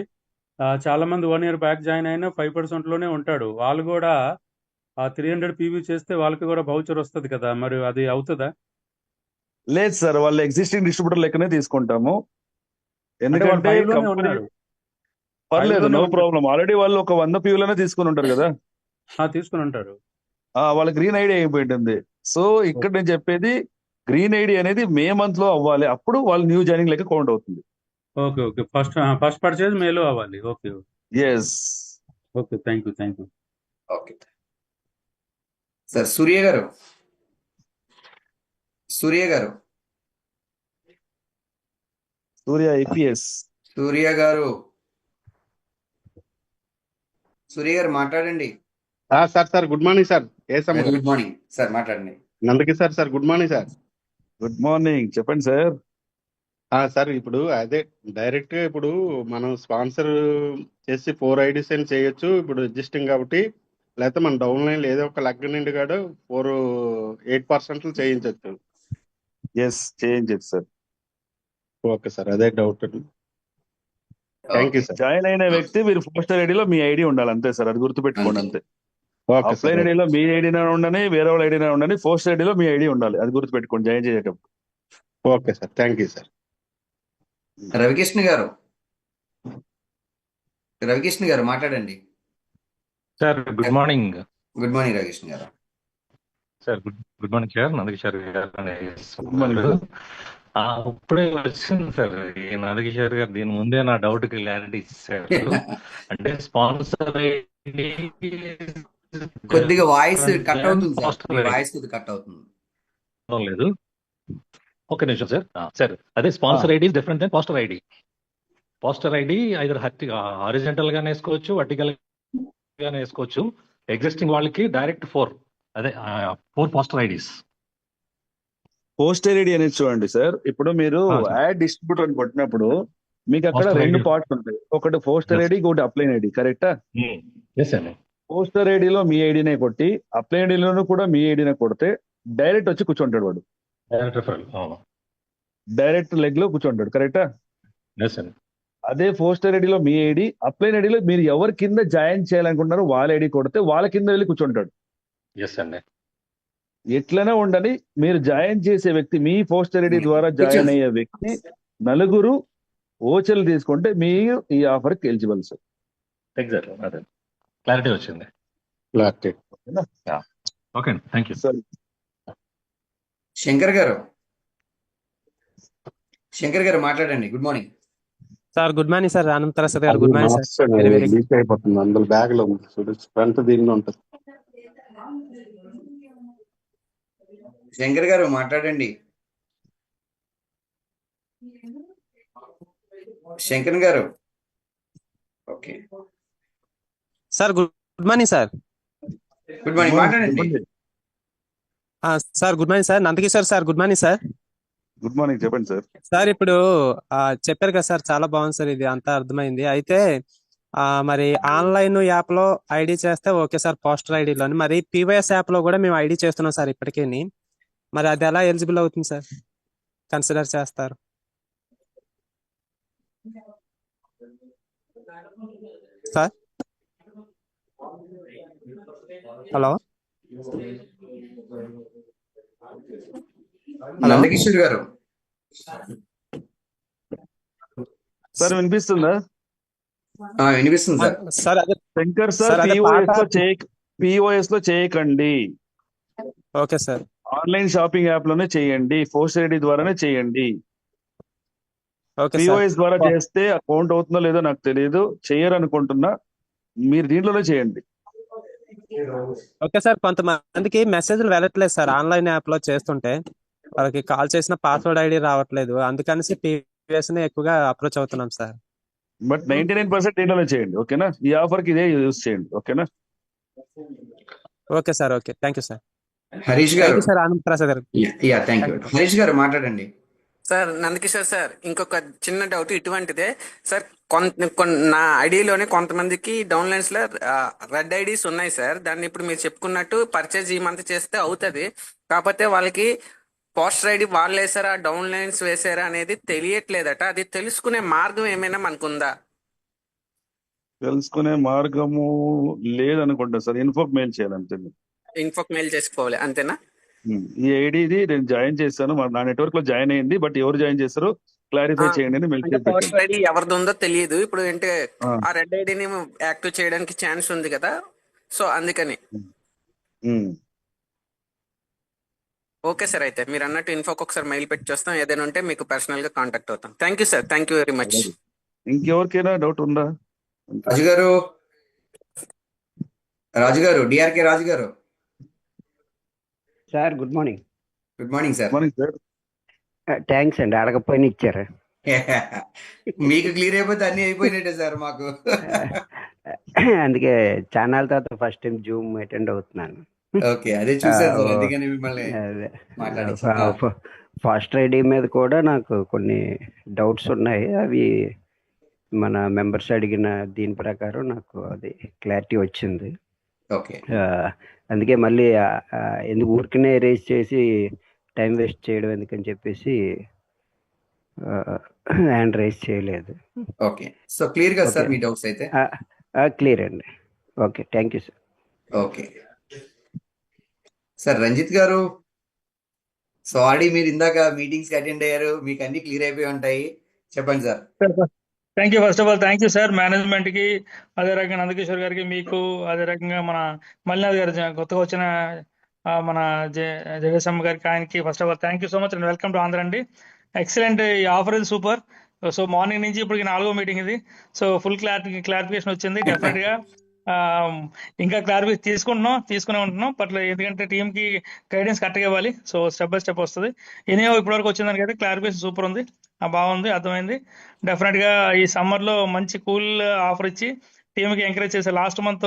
చాలా మంది 1 year బ్యాక్ జాయిన్ అయినా 5% లోనే ఉంటాడు. వాళ్ళు కూడా 300 PV చేస్తే వాళ్ళకి కూడా వౌచర్ వస్తుంది కదా, మరి అది అవుతుందా? లేదు సార్, వాళ్ళు ఎగ్జిస్టింగ్ డిస్ట్రిబ్యూటర్ లెక్కనే తీసుకుంటాము. అంటే వాళ్ళు ఎందుకంటే 5 లోనే కంపెనీ ఉన్నాడు. 5 పర్లేదు, లోనే నో ఉంటాడు. ప్రాబ్లం. ఆల్రెడీ వాళ్ళు ఒక 100 PVలోనే తీసుకుని ఉంటారు కదా. తీసుకుని ఉంటారు. వాళ్ళ గ్రీన్ ఐడి అయిపోయింటుంది. సో ఇక్కడ నేను చెప్పేది, గ్రీన్ ఐడి అనేది మే మంత్ లో అవ్వాలి. అప్పుడు వాళ్ళు న్యూ జాయినింగ్ లెక్క కౌంట్ అవుతుంది. Okay okay. ఫస్ట్ పర్చేజ్ మేలో అవ్వాలి. Okay yes. Okay. Thank you. Okay sir. Surya గారు. సూర్య ఐపీఎస్. సూర్య గారు మాట్లాడండి. Sir good morning sir. Good morning sir, మాట్లాడండి. Nandakishore sir, good morning sir. Good morning, చెప్పండి సార్. సార్, ఇప్పుడు అదే డైరెక్ట్ గా ఇప్పుడు మనం స్పాన్సర్ చేసి 4 IDs అని చేయొచ్చు ఇప్పుడు ఎగ్జిస్టింగ్ కాబట్టి, లేకపోతే మన డౌన్ లైన్ ఏదో ఒక లగ్గ నిండి కాదు 8% చేయించవచ్చు. ఎస్, చేయించచ్చు సార్. ఓకే సార్, అదే doubt. Thank you sir. Join అయిన వ్యక్తి మీరు పోస్టర్ ఐడిలో మీ ఐడి ఉండాలి, అంతే సార్. అది గుర్తుపెట్టుకోండి అంతే. Okay sir. అప్లైన్ ఐడిలో మీ ఐడినా ఉండని, వేరే వాళ్ళ ఐడినా ఉండని, పోస్ట్ ఐడిలో మీ ఐడి ఉండాలి. అది గుర్తుపెట్టుకోండి జాయిన్ చేసేటప్పుడు. Okay sir, thank you sir. Ravikrishna గారు మాట్లాడండి. Sir good morning. Good morning Ravikrishna గారు. Sir good morning sir. Nandakishore గారు. Good morning sir. ఇప్పుడే వచ్చింది సార్ ఈ నందకిషోర్ గారు. దీని ముందే నా డౌట్ కి క్లారిటీ ఇచ్చారు. అంటే స్పాన్సర్ కొద్దిగా వాయిస్ కట్ అవుతుంది సార్. వాయిస్ కొద్దిగా కట్ అవుతుంది. లేదు, ఒక నిమిషం సార్. సార్, అదే sponsor ID is different then poster ID. Poster ID either horizontal గానే వేసుకోవచ్చు, వర్టికల్ గానే వేసుకోవచ్చు. ఎగ్జిస్టింగ్ వాళ్ళకి direct 4 poster IDs. Poster ID అనేది చూడండి సార్, ఇప్పుడు మీరు యాడ్ డిస్ట్రిబ్యూటర్ అని కొట్టినప్పుడు మీకు అక్కడ 2 పార్ట్స్ ఉంటాయి. ఒకటి పోస్టర్ ఐడి, ఇంకోటి అప్లైన్ ఐడి. కరెక్టా? పోస్టర్ ఐడిలో మీ ఐడినే కొట్టి, అప్లైన్ ఐడిలోనూ కూడా మీ ఐడినే కొడితే డైరెక్ట్ వచ్చి కూర్చుంటాడు వాడు. డైరెక్ట్ లెగ్ లో కూర్చుంటాడు. కరెక్టా? అదే పోస్టర్ ఐడిలో మీ ఐడి, అప్లైన్ ఐడిలో మీరు ఎవరి కింద జాయిన్ చేయాలనుకుంటున్నారో వాళ్ళ ఐడి కొడితే వాళ్ళ కింద వెళ్ళి కూర్చుంటాడు. ఎట్లనే ఉండని, మీరు జాయిన్ చేసే వ్యక్తి, మీ పోస్టర్ ఐడి ద్వారా జాయిన్ అయ్యే వ్యక్తి 4 ఓచర్లు తీసుకుంటే మీరు ఈ ఆఫర్ కి ఎలిజిబుల్ సార్. ఎగ్జాక్ట్లీ, అదే క్లారిటీ వచ్చింది. Okay, thank you sir. Shankar గారు మాట్లాడండి. Good morning sir. Good morning sir. Anand Prasad గారు. Good morning sir. లీక్ అయిపోతుంది అందులో, బ్యాగ్ లో ఫ్రంట్ దీనిలో ఉంటుంది. శంకర్ గారు మాట్లాడండి. శంకర్ గారు. Okay sir. Good morning sir. Good morning, మాట్లాడండి. Sir good morning sir. Nandakishore sir. Good morning sir. Good morning, చెప్పండి సార్. సార్ ఇప్పుడు చెప్పారు కదా సార్, చాలా బాగుంది సార్. ఇది అంతా అర్థమైంది. అయితే మరి ఆన్లైన్ యాప్ లో ఐడి చేస్తే ఓకే సార్, పోస్టర్ ఐడిలోని. మరి పీవైఎస్ యాప్ లో కూడా మేము ఐడి చేస్తున్నాం సార్ ఇప్పటికీ. మరి అది ఎలా ఎలిజిబుల్ అవుతుంది సార్, కన్సిడర్ చేస్తారు? సార్ హలో హలో నందకిషోర్ గారు, సార్ వినిపిస్తుందా? వినిపిస్తుంది సార్. సార్ అదే శంకర్ సార్, సార్ అదే పిఓఎస్ లో చేయకండి. Okay sir. Online shopping app లోనే చేయండి, పోస్ట్ ఐడి ద్వారానే చేయండి. Okay sir. పిఓఎస్ ద్వారా చేస్తే అకౌంట్ అవుతుందో లేదో నాకు తెలియదు, చేయరు అనుకుంటున్నా. మీరు దీంట్లోనే చేయండి. ఓకే సార్, కొంతమందికి మెసేజ్లు వెళ్ళట్లేదు సార్ ఆన్లైన్ యాప్ లో చేస్తుంటే. వాళ్ళకి కాల్ చేసిన పాస్వర్డ్ ఐడి రావట్లేదు, అందుకనేసి పీవీఎస్ ని ఎక్కువగా అప్రోచ్ అవుతున్నాం సార్. బట్ 99% దీంట్లోనే చేయండి, ఓకేనా? ఈ ఆఫర్ కి ఇదే యూజ్ చేయండి, ఓకేనా? Okay sir, okay, thank you sir. Harish thank గారు, యూ సార్ ఆనంద్ ప్రసాద్ గారు. Thank you. హరీష్ గారు మాట్లాడండి. సార్ నందకిషోర్ సార్, ఇంకొక చిన్న డౌట్ ఇటువంటిదే సార్. నా ఐడిలోనే కొంతమందికి డౌన్లైన్స్ లో రెడ్ ఐడీస్ ఉన్నాయి సార్. దాన్ని ఇప్పుడు మీరు చెప్పుకున్నట్టు పర్చేజ్ ఈ మంత్ చేస్తే అవుతుంది. కాకపోతే వాళ్ళకి పోస్టర్ ఐడి వాళ్ళు వేసారా, డౌన్లైన్స్ వేసారా అనేది తెలియట్లేదట. అది తెలుసుకునే మార్గం ఏమైనా మనకుందా? తెలుసుకునే మార్గము లేదనుకుంటా సార్. ఇన్ఫోక్ మెయిల్ చేయాలంతే. ఇన్ఫోక్ మెయిల్ చేసుకోవాలి అంతేనా? ఈ ఐడిది నేను జాయిన్ చేశాను, నా నెట్వర్క్ లో జాయిన్ అయ్యింది, బట్ ఎవరు జాయిన్ చేస్తారో క్లారిఫై చేయండి అని మెయిల్ అంటే చేసి పోస్టర్ పెట్టండి. ఐడి ఎవరిది ఉందో తెలియదు ఇప్పుడు. అంటే ఆ రెడ్ ఐడిని యాక్టివ్ చేయడానికి ఛాన్స్ ఉంది కదా, సో అందుకని. ఓకే సార్, అయితే మీరు అన్నట్టు ఇన్ఫోకి ఒకసారి మెయిల్ పెట్టి చూస్తాం. ఏదైనా ఉంటే మీకు పర్సనల్ గా కాంటాక్ట్ అవుతాం. Thank you sir, thank you very much. ఇంకెవరికైనా డౌట్ ఉందా? రాజు గారు, డిఆర్కే రాజు garu. Sir good morning. Good morning sir. Morning sir. Thanks అండి, అడగపోయిన ఇచ్చారు. మీకు క్లియర్ అయిపోతే అన్ని అయిపోయినట్టే సార్ మాకు. అందుకే ఛానల్ తర్వాత ఫస్ట్ టైం జూమ్ అటెండ్ అవుతున్నాను. ఓకే, అదే చూసాను సార్, అందుకని మిమ్మల్ని మాట్లాడించాను. ఫాస్ట్ ఐడి మీద కూడా నాకు కొన్ని డౌట్స్ ఉన్నాయి. అవి మన మెంబర్స్ అడిగిన దీని ప్రకారం నాకు అది క్లారిటీ వచ్చింది. ఓకే, అందుకే మళ్ళీ ఎందుకు ఊరికనే రేస్ చేసి టైం వేస్ట్ చేయడం ఎందుకని చెప్పేసి హ్యాండ్ రైజ్ చేయలేదు. ఓకే, సో క్లియర్ గా సార్ మీ డౌట్స్ అయితే? క్లియర్ అండి. Okay, thank you sir. Okay sir, Ranjith గారు, సారీ మీరు ఇందాక మీటింగ్స్ కి అటెండ్ అయ్యారు, మీకు అన్ని క్లియర్ అయిపోయి ఉంటాయి, చెప్పండి sir. Thank you. First of all thank you sir management కి, అదే రకంగా నందకిషోర్ గారికి, మీకు, అదే రకంగా మన మల్లినాథ్ గారు కొత్తగా వచ్చిన మన జగేశమ్మ గారికి, ఆయనకి first of all thank you so much and welcome to Andhra అండి. ఎక్సలెంట్, ఈ ఆఫర్ ఇది సూపర్. సో మార్నింగ్ నుంచి ఇప్పటికి 4వ మీటింగ్ ఇది. సో ఫుల్ క్లారిఫికేషన్ వచ్చింది. డెఫినెట్ గా ఇంకా క్లారిఫికేషన్ తీసుకునే ఉంటున్నాం. బట్ ఎందుకంటే టీమ్ కి గైడెన్స్ కరెక్ట్గా ఇవ్వాలి. సో స్టెప్ బై స్టెప్ వస్తుంది. ఎనీహో ఇప్పటివరకు వచ్చిందానికైతే క్లారిఫికేషన్ సూపర్ ఉంది, బాగుంది, అర్థమైంది. డెఫినెట్ గా ఈ సమ్మర్ లో మంచి కూల్ ఆఫర్ ఇచ్చి టీమ్ కి ఎంకరేజ్ చేసే. లాస్ట్ మంత్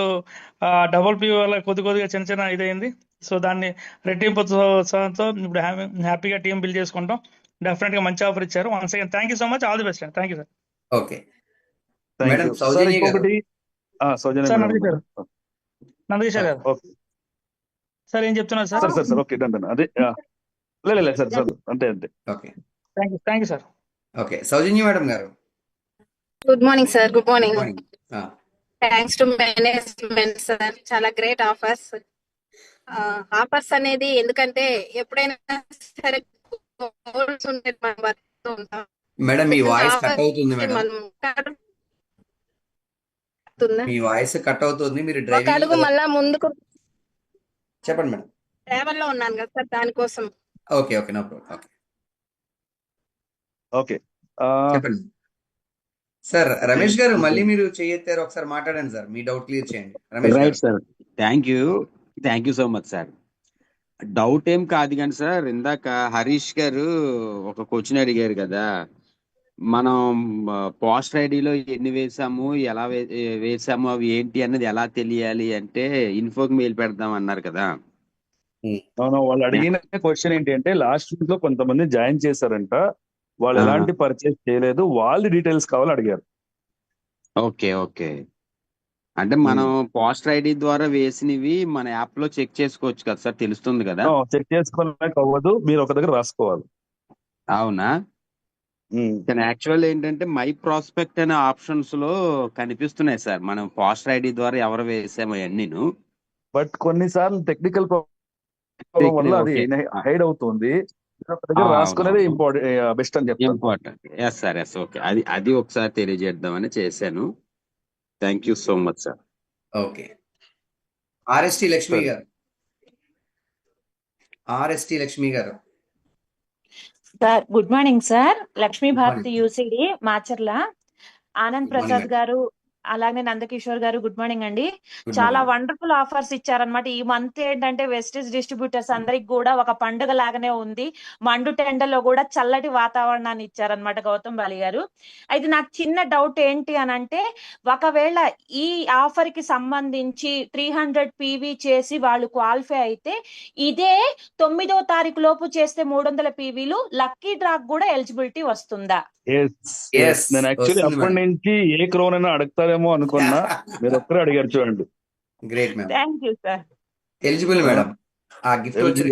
డబుల్ పీ వల్ల కొద్దిగా చిన్న ఇదైంది. సో దాన్ని రెట్టింపు ఉత్సాహంతో ఇప్పుడు హ్యాపీగా టీం బిల్డ్ చేసుకుంటాం. డెఫినెట్ గా మంచి ఆఫర్ ఇచ్చారు. Once again thank you so much, all the best అండి. Thank you sir. Okay madam, ఇంకొకటి నందకిషోర్ గారు సార్ ఏం చెప్తున్నారు సార్? సార్ ఓకే డన్ అదే లేదు సార్ అంతే. Okay, thank you sir. Okay, Soujanya madam garu. Good morning sir. Good morning. Thanks to management sir, చాలా great offers. Offers అనేది ఎందుకంటే ఎప్పుడైనా సరే గోల్స్ ఉంటే మనం వర్క్ ఉంటాం. మేడం మీ వాయిస్ కట్ అవుతుంది మేడం. మీ వాయిస్ కట్ అవుతుంది. మీరు ఒక అడుగు మళ్ళా ముందుకు చెప్పండి మేడం. ట్రావెల్ లో ఉన్నాను కదా సార్, దానికోసం. Okay, no problem. ఓకే, చెప్పండి సార్. రమేష్ గారు, మళ్ళీ మీరు చేయెత్తారు, ఒకసారి మాట్లాడండి సార్, మీ డౌట్ క్లియర్ చేయండి. Ramesh right sir, thank you so much sir. Doubt ఏం కాదు కానీ సార్, ఇందాక హరీష్ గారు ఒక క్వశ్చన్ అడిగారు కదా, మనం పోస్టర్ ఐడిలో ఎన్ని వేసాము, ఎలా వేసాము, అవి ఏంటి అన్నది ఎలా తెలియాలి అంటే ఇన్ఫోకి మెయిల్ పెడదాం అన్నారు కదా. అవును, వాళ్ళు అడిగిన క్వశ్చన్ ఏంటి అంటే లాస్ట్ వీక్ లో కొంతమంది జాయిన్ చేశారంట, వాళ్ళు ఎలాంటి పర్చేస్ చేయలేదు, వాళ్ళ డీటెయిల్స్ కావాలి అడిగారు. ఓకే అంటే మనం పోస్టర్ ఐడి ద్వారా వేసినవి మన యాప్ లో చెక్ చేసుకోవచ్చు కదా సార్, తెలుస్తుంది కదా? చెక్ చేసుకోవడానికి అవ్వదు, మీరు ఒక దగ్గర రాసుకోవాలి. అవునా? కానీ యాక్చువల్ ఏంటంటే మై ప్రాస్పెక్ట్ అనే ఆప్షన్స్ లో కనిపిస్తున్నాయి సార్, మనం పోస్టర్ ఐడి ద్వారా ఎవరు వేసామో అన్నీను. బట్ కొన్నిసార్లు టెక్నికల్ ప్రాబ్లం వల్ల అది హైడ్ అవుతుంది. మీరు ఒక దగ్గర రాసుకునేది బెస్ట్ అని చెప్తాను. Important. Yes sir, yes, okay. అది ఒకసారి తెలియజేద్దామని చేశాను. Thank you so much sir. Okay. RST Lakshmi గారు, ఆర్ఎస్టి లక్ష్మి గారు. Sir good morning sir. Lakshmi good Bharati morning. UCD Macherla. Anand good morning Prasad madam. గారు అలాగే నందకిషోర్ గారు గుడ్ మార్నింగ్ అండి. గుడ్ చాలా మార్నింగ్. వండర్ఫుల్ ఆఫర్స్ ఇచ్చారనమాట. ఈ మంత్ ఏంటంటే వెస్టేజ్ డిస్ట్రిబ్యూటర్స్ అందరికి కూడా ఒక పండుగ లాగానే ఉంది. మండు టెండలో కూడా చల్లటి వాతావరణాన్ని ఇచ్చారనమాట గౌతమ్ బాలి గారు. అయితే నాకు చిన్న డౌట్ ఏంటి అని అంటే, ఒకవేళ ఈ ఆఫర్ కి సంబంధించి 300 PV చేసి వాళ్ళు క్వాలిఫై అయితే, ఇదే 9వ తారీఖు లోపు చేస్తే 300 PVలు లక్కీ డ్రాక్ కూడా ఎలిజిబిలిటీ వస్తుందా? నేను యాక్చువల్లీ అప్పటి నుంచి ఏ క్రౌన్ అయినా అడుగుతారేమో అనుకున్నా, మీరు ఒక్కరే అడిగారు చూడండి. Great ma'am. Thank you sir. Eligible madam. ఆ గిఫ్ట్ వచ్చి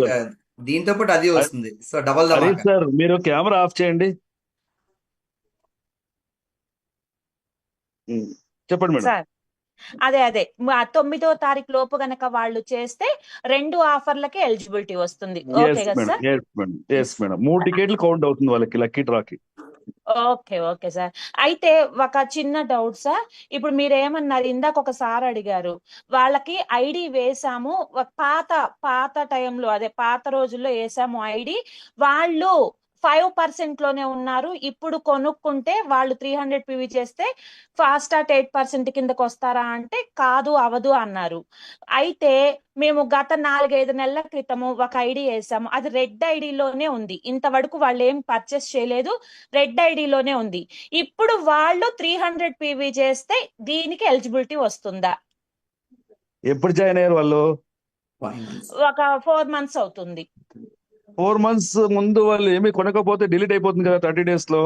దీంతో పాటు అది వస్తుంది. సో డబల్ అరే సార్, మీరు కెమెరా ఆఫ్ చేయండి. చెప్పండి మేడం. సార్ అదే 9వ తారీఖు లోపు గనక వాళ్ళు చేస్తే 2 ఆఫర్లకి ఎలిజిబిలిటీ వస్తుంది. ఓకే కదా సార్? Yes madam. 3 టికెట్లు కౌంట్ అవుతుంది వాళ్ళకి లక్కీ డ్రాకి. Okay sir. అయితే ఒక చిన్న డౌట్ సార్. ఇప్పుడు మీరు ఏమన్నారు, ఇందాక ఒకసారి అడిగారు, వాళ్ళకి ఐడి వేసాము, పాత టైంలో అదే పాత రోజుల్లో వేసాము ఐడి, వాళ్ళు 5% లోనే ఉన్నారు. ఇప్పుడు కొనుక్కుంటే వాళ్ళు 300 PV చేస్తే ఫాస్ట్ స్టార్ట్ 8% కిందకు వస్తారా అంటే కాదు, అవదు అన్నారు. అయితే మేము గత 4-5 నెలల క్రితము ఒక ఐడి వేసాము, అది రెడ్ ఐడిలోనే ఉంది. ఇంతవరకు వాళ్ళు ఏం పర్చేస్ చేయలేదు, రెడ్ ఐడిలోనే ఉంది. ఇప్పుడు వాళ్ళు 300 PV చేస్తే దీనికి ఎలిజిబిలిటీ వస్తుందా? ఎప్పుడు జాయిన్ అయ్యారు వాళ్ళు? ఒక 4 months అవుతుంది. 4 months ముందు వాళ్ళు ఏమి కొనకపోతే డిలీట్ అయిపోతుంది కదా 30 days లో.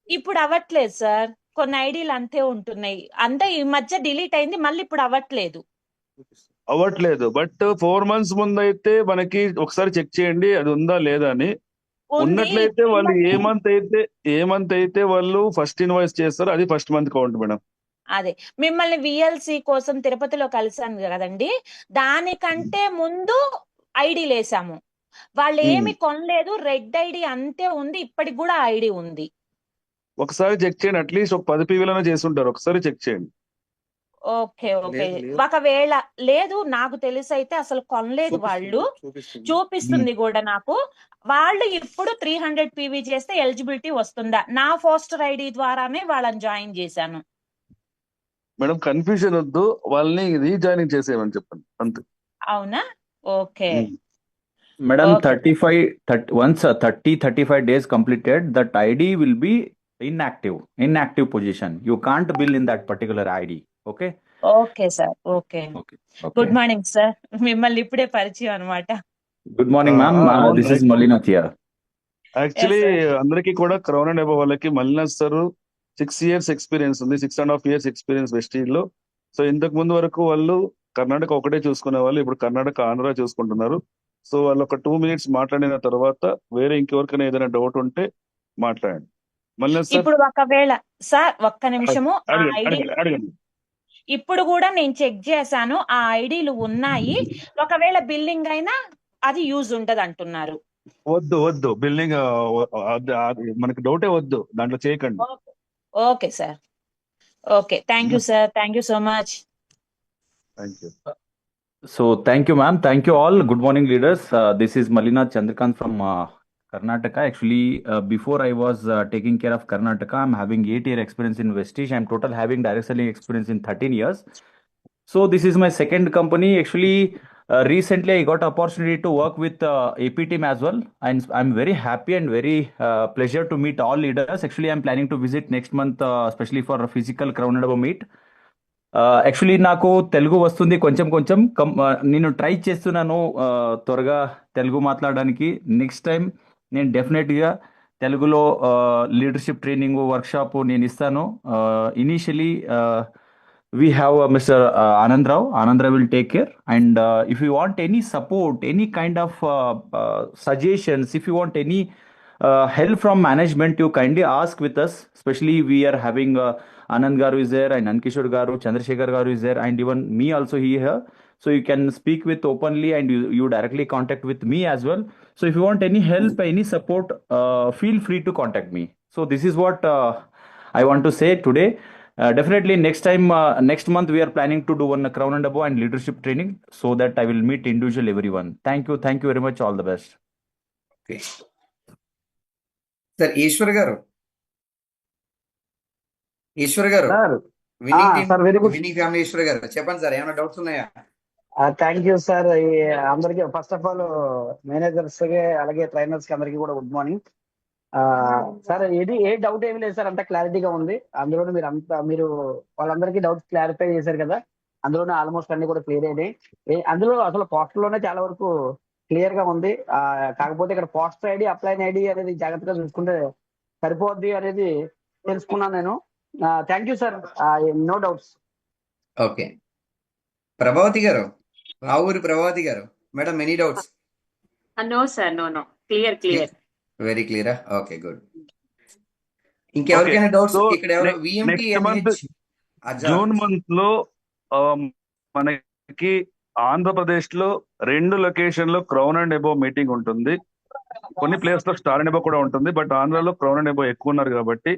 ఇప్పుడు అవ్వట్లేదు సార్, కొన్ని ఐడీలు అంతే ఉంటున్నాయి. అంటే ఈ మధ్య డిలీట్ అయింది, మళ్ళీ ఇప్పుడు అవ్వట్లేదు. బట్ 4 months ముందు అయితే మనకి ఒకసారి చెక్ చేయండి అది ఉందా లేదా అని. ఉన్నట్లయితే వాళ్ళు ఏ మంత్ అయితే వాళ్ళు ఫస్ట్ ఇన్వాయిస్ చేస్తారు, అది ఫస్ట్ మంత్ కౌంట్ మేడం. అదే మిమ్మల్ని విఎల్సి కోసం తిరుపతిలో కలిసాను కదండి, దానికంటే ముందు ఐడీలు వేసాము. వాళ్ళు ఏమి కొనలేదు, రెడ్ ఐడి అంతే ఉంది, ఇప్పటికి కూడా ఐడి ఉంది. ఒకసారి చెక్ చేయండి, అట్లీస్ట్ ఒక 10 PVలైనా చేసి ఉంటారు, ఒకసారి చెక్ చేయండి. ఓకే. ఒకవేళ లేదు, నాకు తెలిసి అయితే అసలు కొనలేదు వాళ్ళు, చూపిస్తుంది కూడా నాకు. వాళ్ళు ఇప్పుడు 300 PV చేస్తే ఎలిజిబిలిటీ వస్తుందా? నా పోస్టర్ ఐడి ద్వారానే వాళ్ళని జాయిన్ చేశాను. మేడం కన్ఫ్యూజన్ వద్దు, వాళ్ళని రీజాయినింగ్ చేసేయమని చెప్పండి అంతే. అవునా? Okay. Madam, once 35 days completed, that ID will be inactive position. You can't bill in that particular ID. Okay? Okay sir. Okay. Good morning sir, మిమ్మల్ని ఇప్పుడే పరిచయం అన్నమాట. Good morning, ma'am. This is Malinath here. Actually అందరికీ కూడా crown and above వాళ్ళకి మల్లినాథ్ sir 6 years experience ఉంది, 6.5 years experience Vestige లో. So ఇంతకు ముందు వరకు వాళ్ళు కర్ణాటక ఒకటే చూసుకునే వాళ్ళు, ఇప్పుడు కర్ణాటక ఆంధ్ర చూసుకుంటున్నారు. సో వాళ్ళు ఒక 2 minutes మాట్లాడిన తర్వాత వేరే ఇంకెవరికైనా ఏదైనా డౌట్ ఉంటే మాట్లాడండి. మల్లినాథ్ సార్ ఇప్పుడు ఒకవేళ సార్ ఒక్క నిమిషము, ఆ ఐడి అడగండి. ఇప్పుడు కూడా నేను చెక్ చేశాను, ఆ ఐడీలు ఉన్నాయి. ఒకవేళ బిల్లింగ్ అయినా అది యూజ్ ఉండదు అంటున్నారు. వద్దు బిల్డింగ్ మనకి డౌటే వద్దు, దాంట్లో చేయకండి. Okay sir. Okay, thank you sir, thank you so much. Thank you. So thank you, ma'am. Thank you all. Good morning, leaders. This is Malinath Chandrakant from Karnataka. Actually, before I was taking care of Karnataka, I'm having 8-year experience in Vestige. I'm total having direct selling experience in 13 years. So this is my second company. Actually, recently I got opportunity to work with AP team as well, and I'm very happy and very pleasure to meet all leaders. Actually, I'm planning to visit next month, especially for a physical crown and above meet. Actually నాకు తెలుగు వస్తుంది కొంచెం నేను try చేస్తున్నాను త్వరగా తెలుగు మాట్లాడడానికి. Next time నేను డెఫినెట్గా తెలుగులో లీడర్షిప్ ట్రైనింగ్ వర్క్షాప్ నేను ఇస్తాను. Initially we have Mr. Anand Rao. Anand Rao will take care. And if you want any support, any kind of suggestions, if you want any help from management, you kindly ask with us. Especially we are having Anand Garu is there, and Nankishore Garu, Chandrasekhar Garu is there, and even me also here. So you can speak with openly, and you directly contact with me as well. So if you want any help, any support, feel free to contact me. So this is what I want to say today. Definitely next time, next month we are planning to do one crown and above and leadership training, so that I will meet individual everyone. Thank you very much. All the best. Okay sir Eshwar garu sir winning team sir very good winning family Eshwar garu చెప్పండి sir, ఏమైనా doubts ఉన్నాయా? Thank you sir. అందరికి first of all managers కి అలాగే trainers కి అందరికి కూడా good morning. Sir ఏ డౌట్ ఏమి లేదు సార్, అంతా క్లారిటీగా ఉంది. అందులోనే మీరు వాళ్ళందరికీ డౌట్స్ క్లారిఫై చేశారు కదా, అందులోనే ఆల్మోస్ట్ అన్ని కూడా క్లియర్ అయినాయి. అందులో అసలు పోస్టర్ లోనే చాలా వరకు క్లియర్ గా ఉంది. కాకపోతే ఇక్కడ పోస్టర్ ఐడి అప్లైన్ ఐడి అనేది జాగ్రత్తగా చూసుకుంటే సరిపోద్ది అనేది తెలుసుకున్నాను నేను. Thank you sir, no doubts. Okay Prabhavathi garu, ఆ ఊరి Prabhavathi garu, madam any doubts? No, sir. No. Clear. Very క్లియరా? Okay good. ఇంకెవరికైనా డౌట్స్? సో ఇక్కడ ఎవరు VMT next month June month లో మనకి ఆంధ్రప్రదేశ్ లో 2 లొకేషన్ లో క్రౌన్ అండ్ ఎబో మీటింగ్ ఉంటుంది. కొన్ని ప్లేస్ లో స్టార్ అండ్ ఎబో కూడా ఉంటుంది, బట్ ఆంధ్రాలో క్రౌన్ అండ్ ఎబో ఎక్కువ ఉన్నారు కాబట్టి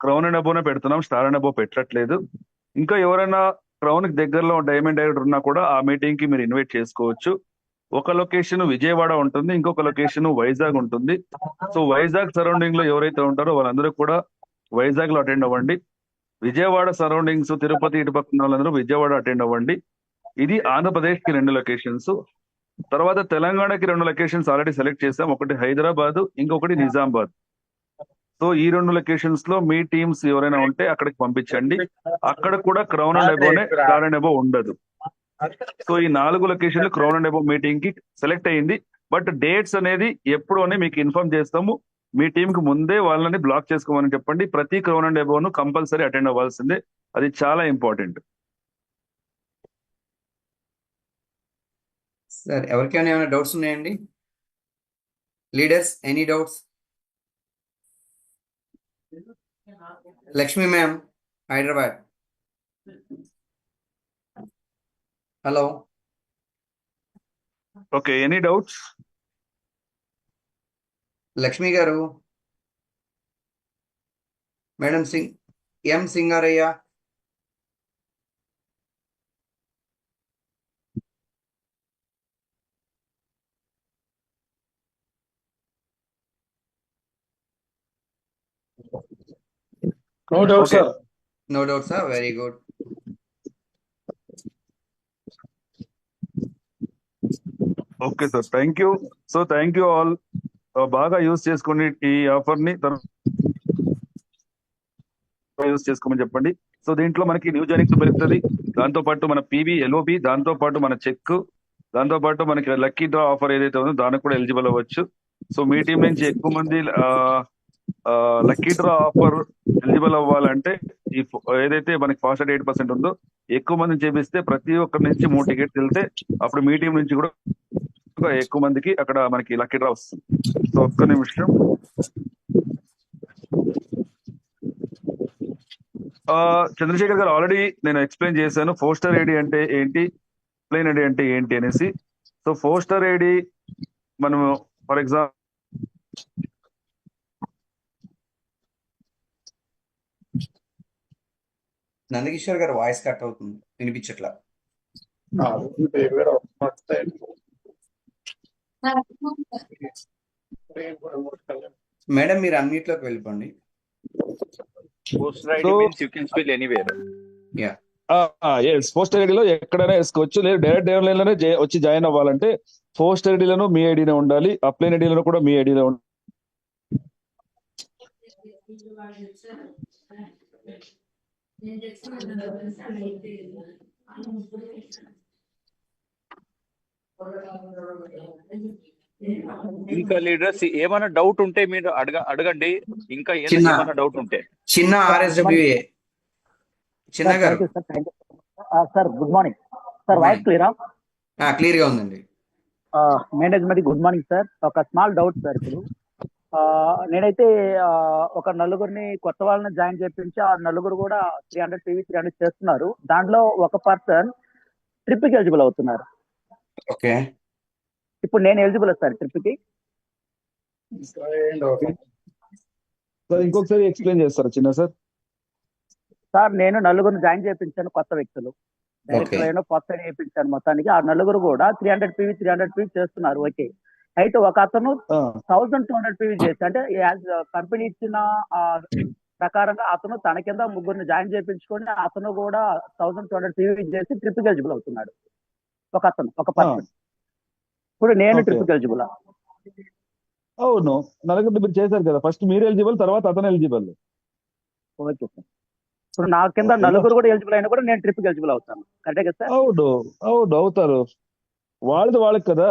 క్రౌన్ అండ్ ఎబోనే పెడుతున్నాం, స్టార్ అండ్ ఎబో పెట్టట్లేదు. ఇంకా ఎవరైనా క్రౌన్ కి దగ్గరలో డైమండ్ డైరెక్టర్ ఉన్నా కూడా ఆ మీటింగ్ కి మీరు ఇన్వైట్ చేసుకోవచ్చు. ఒక లొకేషన్ విజయవాడ ఉంటుంది, ఇంకొక లొకేషన్ వైజాగ్ ఉంటుంది. సో వైజాగ్ సరౌండింగ్ లో ఎవరైతే ఉంటారో వాళ్ళందరూ కూడా వైజాగ్ లో అటెండ్ అవ్వండి. విజయవాడ సరౌండింగ్స్ తిరుపతి ఇటు పక్కన వాళ్ళందరూ విజయవాడ అటెండ్ అవ్వండి. ఇది ఆంధ్రప్రదేశ్ కి 2 లొకేషన్స్. తర్వాత తెలంగాణకి 2 లొకేషన్స్ ఆల్రెడీ సెలెక్ట్ చేసాం, ఒకటి హైదరాబాద్, ఇంకొకటి నిజామాబాద్. సో ఈ 2 లొకేషన్స్ లో మీ టీమ్స్ ఎవరైనా ఉంటే అక్కడికి పంపించండి. అక్కడ కూడా క్రౌన్ అండ్ ఎబోనే, స్టార్ అండ్ ఎబో ఉండదు. సో ఈ 4 లొకేషన్లు క్రౌన్ అండ్ ఎబో మీటింగ్ కి సెలెక్ట్ అయ్యింది. బట్ డేట్స్ అనేది ఎప్పుడు అని మీకు ఇన్ఫార్మ్ చేస్తాము. మీ టీం కి ముందే వాళ్ళని బ్లాక్ చేసుకోమని చెప్పండి. ప్రతి క్రౌన్ అండ్ ఎబోను కంపల్సరీ అటెండ్ అవ్వాల్సిందే, అది చాలా ఇంపార్టెంట్. సార్ ఎవరికైనా ఏమైనా డౌట్స్ ఉన్నాయండి? Leaders any doubts? Lakshmi ma'am, Hyderabad. Hello. Okay, any doubts? Lakshmi garu, madam M Singarayya. No doubt okay, sir. No doubt sir, very good. Okay sir, thank you. So thank you all. బాగా use చేసుకోండి ఈ offer ని, use చేసుకోమని చెప్పండి. So దీంట్లో మనకి new joinings పెరుగుతుంది, దాంతో పాటు మన పీబీ ఎల్ఓపి, దాంతో పాటు మన చెక్, దాంతో పాటు మనకి లక్కీ డ్రా ఆఫర్ ఏదైతే ఉందో దానికి కూడా ఎలిజిబుల్ అవ్వచ్చు. సో మీ టీం నుంచి ఎక్కువ మంది లక్కీ డ్రా ఆఫర్ ఎలిజిబుల్ అవ్వాలంటే ఈ ఏదైతే మనకి ఫాస్ట్ 8% ఉందో ఎక్కువ మందిని చేపిస్తే ప్రతి ఒక్కరి నుంచి 3 టికెట్స్ వెళ్తే అప్పుడు మీ టీం నుంచి కూడా ఎక్కువ మందికి అక్కడ మనకి లక్కీ డ్రా వస్తుంది. సో ఒక్క నిమిషం. చంద్రశేఖర్ గారు ఆల్రెడీ నేను ఎక్స్ప్లెయిన్ చేశాను 4 స్టార్ ఐడి అంటే ఏంటి, ప్లేన్ ఐడి అంటే ఏంటి అనేసి. సో 4 స్టార్ ఐడి మనము ఫర్ ఎగ్జాంపుల్ నందకిషోర్ గారు వాయిస్ కట్ అవుతుంది, వినిపించట్లా. మేడం మీరు అన్మ్యూట్ లోకి వెళ్ళిపోండి. పోస్ట్ ఐడిలో ఎక్కడైనా వేసుకోవచ్చు, లేదు డైరెక్ట్ లోనే వచ్చి జాయిన్ అవ్వాలంటే పోస్ట్ ఐడిలోనూ మీ ఐడినే ఉండాలి, అప్లైన్ ఐడిలో కూడా మీ ఐడిలో ఉండాలి. ఇంకా లీడర్స్ ఏమైనా డౌట్ ఉంటే మీరు అడగండి. ఇంకా ఏమైనా డౌట్ ఉంటే చిన్న ఆర్ఎస్డబ్ల్యూఏ చిన్న sir garu. Thank you sir, thank you sir. Good morning sir. Good voice morning. క్లియరా? క్లియర్ గా ఉందండి. Management good morning sir. ఒక స్మాల్ డౌట్ సార్. ఇప్పుడు నేనైతే ఒక నలుగురిని కొత్త వాళ్ళని జాయిన్ చేయించి ఆ నలుగురు కూడా 300 PV 300 చేస్తున్నారు. దాంట్లో ఒక పర్సన్ ట్రిప్కి ఎలిజిబుల్ అవుతున్నారు. ఓకే. ఇప్పుడు నేను ఎలిజిబుల్ సార్ ట్రిప్కి? సార్ ఇంకొకసారి ఎక్స్ప్లెయిన్ చేస్తారా చిన్న సార్? సార్ నేను నలుగురిని జాయిన్ చేయించాను, కొత్త వ్యక్తులు. ఓకే. డైరెక్టర్ అయినా కొత్త చేయించాను. మొత్తానికి ఆ నలుగురు కూడా 300 PV 300 PV చేస్తున్నారు. ఓకే. అయితే ఒక అతను 1200 PV చేసి, అంటే కంపెనీ ఇచ్చిన ప్రకారంగా అతను తన కింద ముగ్గురిని జాయిన్ చేయించుకొని అతను కూడా 1200 PV చేసి ట్రిప్కి ఎలిజిబుల్ అవుతున్నాడు. ఒక అతను, ఒక పర్సన్. ఇప్పుడు నేను ఓకే. ట్రిప్కి ఎలిజిబుల్? అవును, నలుగురు మీరు చేశారు కదా, ఫస్ట్ మీరు ఎలిజిబుల్, తర్వాత అతను ఎలిజిబుల్. Okay sir. ఇప్పుడు నా కింద నలుగురు కూడా ఎలిజిబుల్ అయినా కూడా నేను ట్రిప్కి ఎలిజిబుల్ అవుతాను. కరెక్టే కదా సార్? అవును అవును అవుతారు, వాళ్ళది వాళ్ళకి కదా.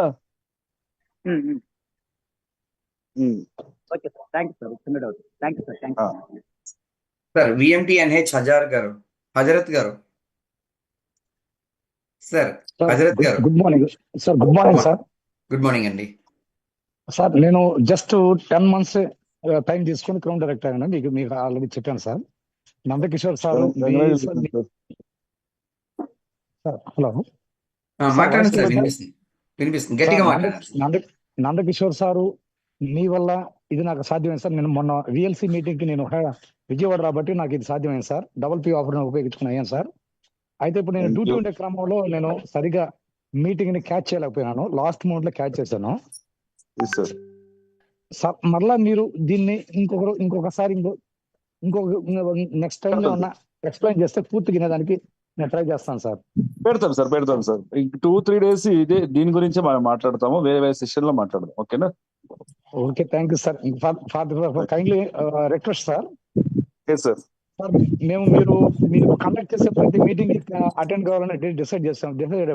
Okay sir, thank you sir. చిన్న doubt. Thank you sir, thank you. Sir VMTNH Hazrat garu. Sir Hazrat garu. Good morning sir. Good morning sir. Good morning అండి. సార్ నేను జస్ట్ 10 months టైం తీసుకొని క్రౌన్ డైరెక్టర్ అయినా, మీకు ఆల్రెడీ చెప్పాను sir. Nandakishore sir sir, hello మాట్లాడండి sir, వినిపిస్తుంది గట్టిగా మాట్లాడండి. నందకిషోర్ సారు మీ వల్ల ఇది నాకు సాధ్యమైంది సార్. నేను మొన్న VLC మీటింగ్ కి నేను విజయవాడ రాబట్టి నాకు ఇది సాధ్యమైంది సార్. PPP ఆఫర్ ఉపయోగించుకుని అయ్యాను సార్. అయితే ఇప్పుడు నేను డ్యూటీ ఉండే క్రమంలో నేను సరిగా మీటింగ్ ని క్యాచ్ చేయలేకపోయినాను. లాస్ట్ మూమెంట్ లో క్యాచ్ చేశాను సార్. మరలా మీరు దీన్ని ఇంకొకసారి నెక్స్ట్ టైం ఏమన్నా ఎక్స్ప్లెయిన్ చేస్తే పూర్తిగా వినేదానికి నేను ట్రై చేస్తాను సార్. పెడతాం సార్. 2-3 days ఇదే దీని గురించి మనం మాట్లాడతాము, వేరే సెషన్ లో మాట్లాడదాం. ఓకేనా? Okay, thank you sir. Kindly request sir. Sir మీరు కండక్ట్ చేసే ప్రతి మీటింగ్ అటెండ్ కావాలని డిసైడ్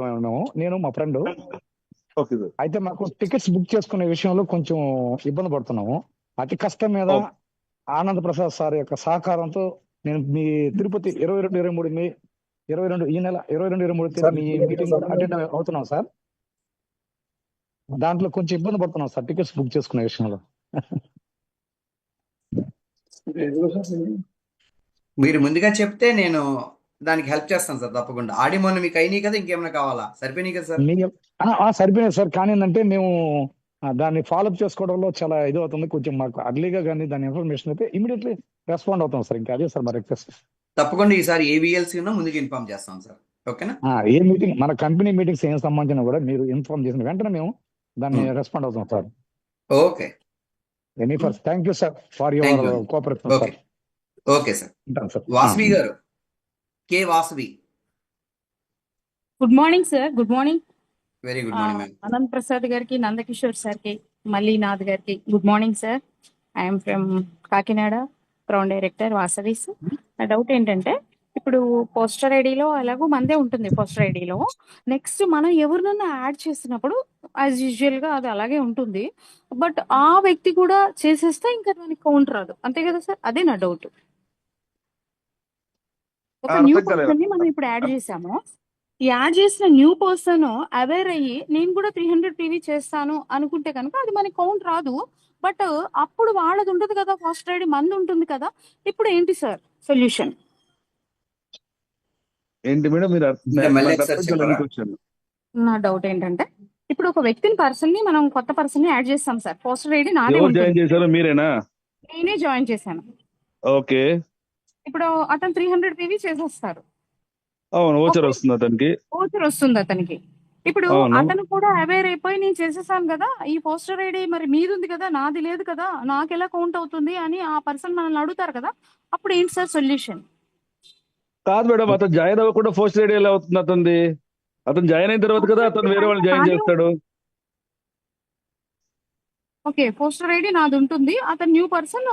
అయ్యాము నేను మా ఫ్రెండ్. అయితే మాకు టికెట్స్ బుక్ చేసుకునే విషయంలో కొంచెం ఇబ్బంది పడుతున్నాము. అతి కష్టం మీద ఆనంద్ ప్రసాద్ సార్ యొక్క సహకారంతో నేను మీ తిరుపతి 22-23 ఈ నెల 22-23 తేదీ మీ మీటింగ్ అటెండ్ అవుతున్నాం సార్. దాంట్లో కొంచెం ఇబ్బంది పడుతున్నాం సార్ టికెట్స్ బుక్ చేసుకునే విషయంలో. మీరు ముందుగా చెప్తే నేను దానికి హెల్ప్ చేస్తాను సార్ తప్పకుండా. మొన్న మీకు అయినాయి కదా, ఇంకేమైనా కావాలా? సరిపోయినాయి కదా సార్? సరిపోయినాయి సార్. కానీ ఏంటంటే మేము దాన్ని ఫాలోఅప్ చేసుకోవడంలో చాలా ఇది అవుతుంది. కొంచెం మాకు అర్లీగా కానీ దాని ఇన్ఫర్మేషన్ అయితే ఇమీడియట్లీ రెస్పాండ్ అవుతాం సార్. ఇంకా అదే సార్ మా రిక్వెస్ట్. తప్పకుండా ఈసారి ఏ VLC ఉన్నా ముందుకు ఇన్ఫార్మ్ చేస్తాం సార్. ఓకేనా? ఏ మీటింగ్, మన కంపెనీ మీటింగ్స్ ఏం సంబంధించిన కూడా మీరు ఇన్ఫార్మ్ చేసిన వెంటనే మేము దాన్ని రెస్పాండ్ అవుతాం sir. Okay. Thank you sir for your cooperation sir. Okay sir. Vasavi garu, K Vasavi. Good morning sir. Good morning. Very good morning ma'am. Anant Prasad గారికి, నందకిషోర్ సార్కి, మల్లీనాథ్ గారికి good morning sir. I'm from Kakinada, crown director Vasavis. నా డౌట్ ఏంటంటే, ఇప్పుడు పోస్టర్ ఐడిలో ఎలాగో మందే ఉంటుంది. పోస్టర్ ఐడిలో నెక్స్ట్ మనం ఎవరినన్నా యాడ్ చేసినప్పుడు యాజ్ యూజువల్ గా అది అలాగే ఉంటుంది. బట్ ఆ వ్యక్తి కూడా చేసేస్తే ఇంకా దానికి కౌంట్ రాదు, అంతే కదా సార్? అదే నా డౌట్. ఒక న్యూ పర్సన్ ని మనం ఇప్పుడు యాడ్ చేసాము. యాడ్ చేసిన న్యూ పర్సన్ అవేర్ అయ్యి నేను కూడా 300 PV చేస్తాను అనుకుంటే కనుక అది మనకి కౌంట్ రాదు. బట్ అప్పుడు వాళ్ళది ఉంటుంది కదా, పోస్టర్ ఐడి మంది ఉంటుంది కదా. ఇప్పుడు ఏంటి సార్ సొల్యూషన్? ఏంటి మేడం మీరు నా డౌట్ ఏంటంటే, ఇప్పుడు ఒక వ్యక్తిని పర్సన్ ని మనం కొత్త పర్సన్ ని యాడ్ చేస్తాం సార్. పోస్టర్ ఐడి నాదే జాయిన్ చేశారో మీరేనా? నేనే జాయిన్ చేశాను. ఓకే. ఇప్పుడు అతను 300 PV చేసేస్తారు. అవును, ఓచర్ వస్తుంది అతనికి. ఓచర్ వస్తుంది అతనికి. ఇప్పుడు అతను కూడా అవేర్ అయిపోయి నేను చేసేసాను కదా, ఈ పోస్టర్ ఐడి మరి మీది ఉంది కదా, నాది లేదు కదా, నాకు ఎలా కౌంట్ అవుతుంది అని ఆ పర్సన్ మనల్ని అడుగుతారు కదా. అప్పుడు ఏంటి సార్ సొల్యూషన్? కాదు మేడం, అతను జాయిన్ అవ్వకుండా పోస్టర్ ఐడి ఎలా అవుతుంది అతనిది? అతను జాయిన్ అయిన తర్వాత కదా అతను వేరే వాళ్ళు జాయిన్ చేస్తాడు. ఓకే, పోస్టర్ ఐడి నాది ఉంటుంది, అతను న్యూ పర్సన్.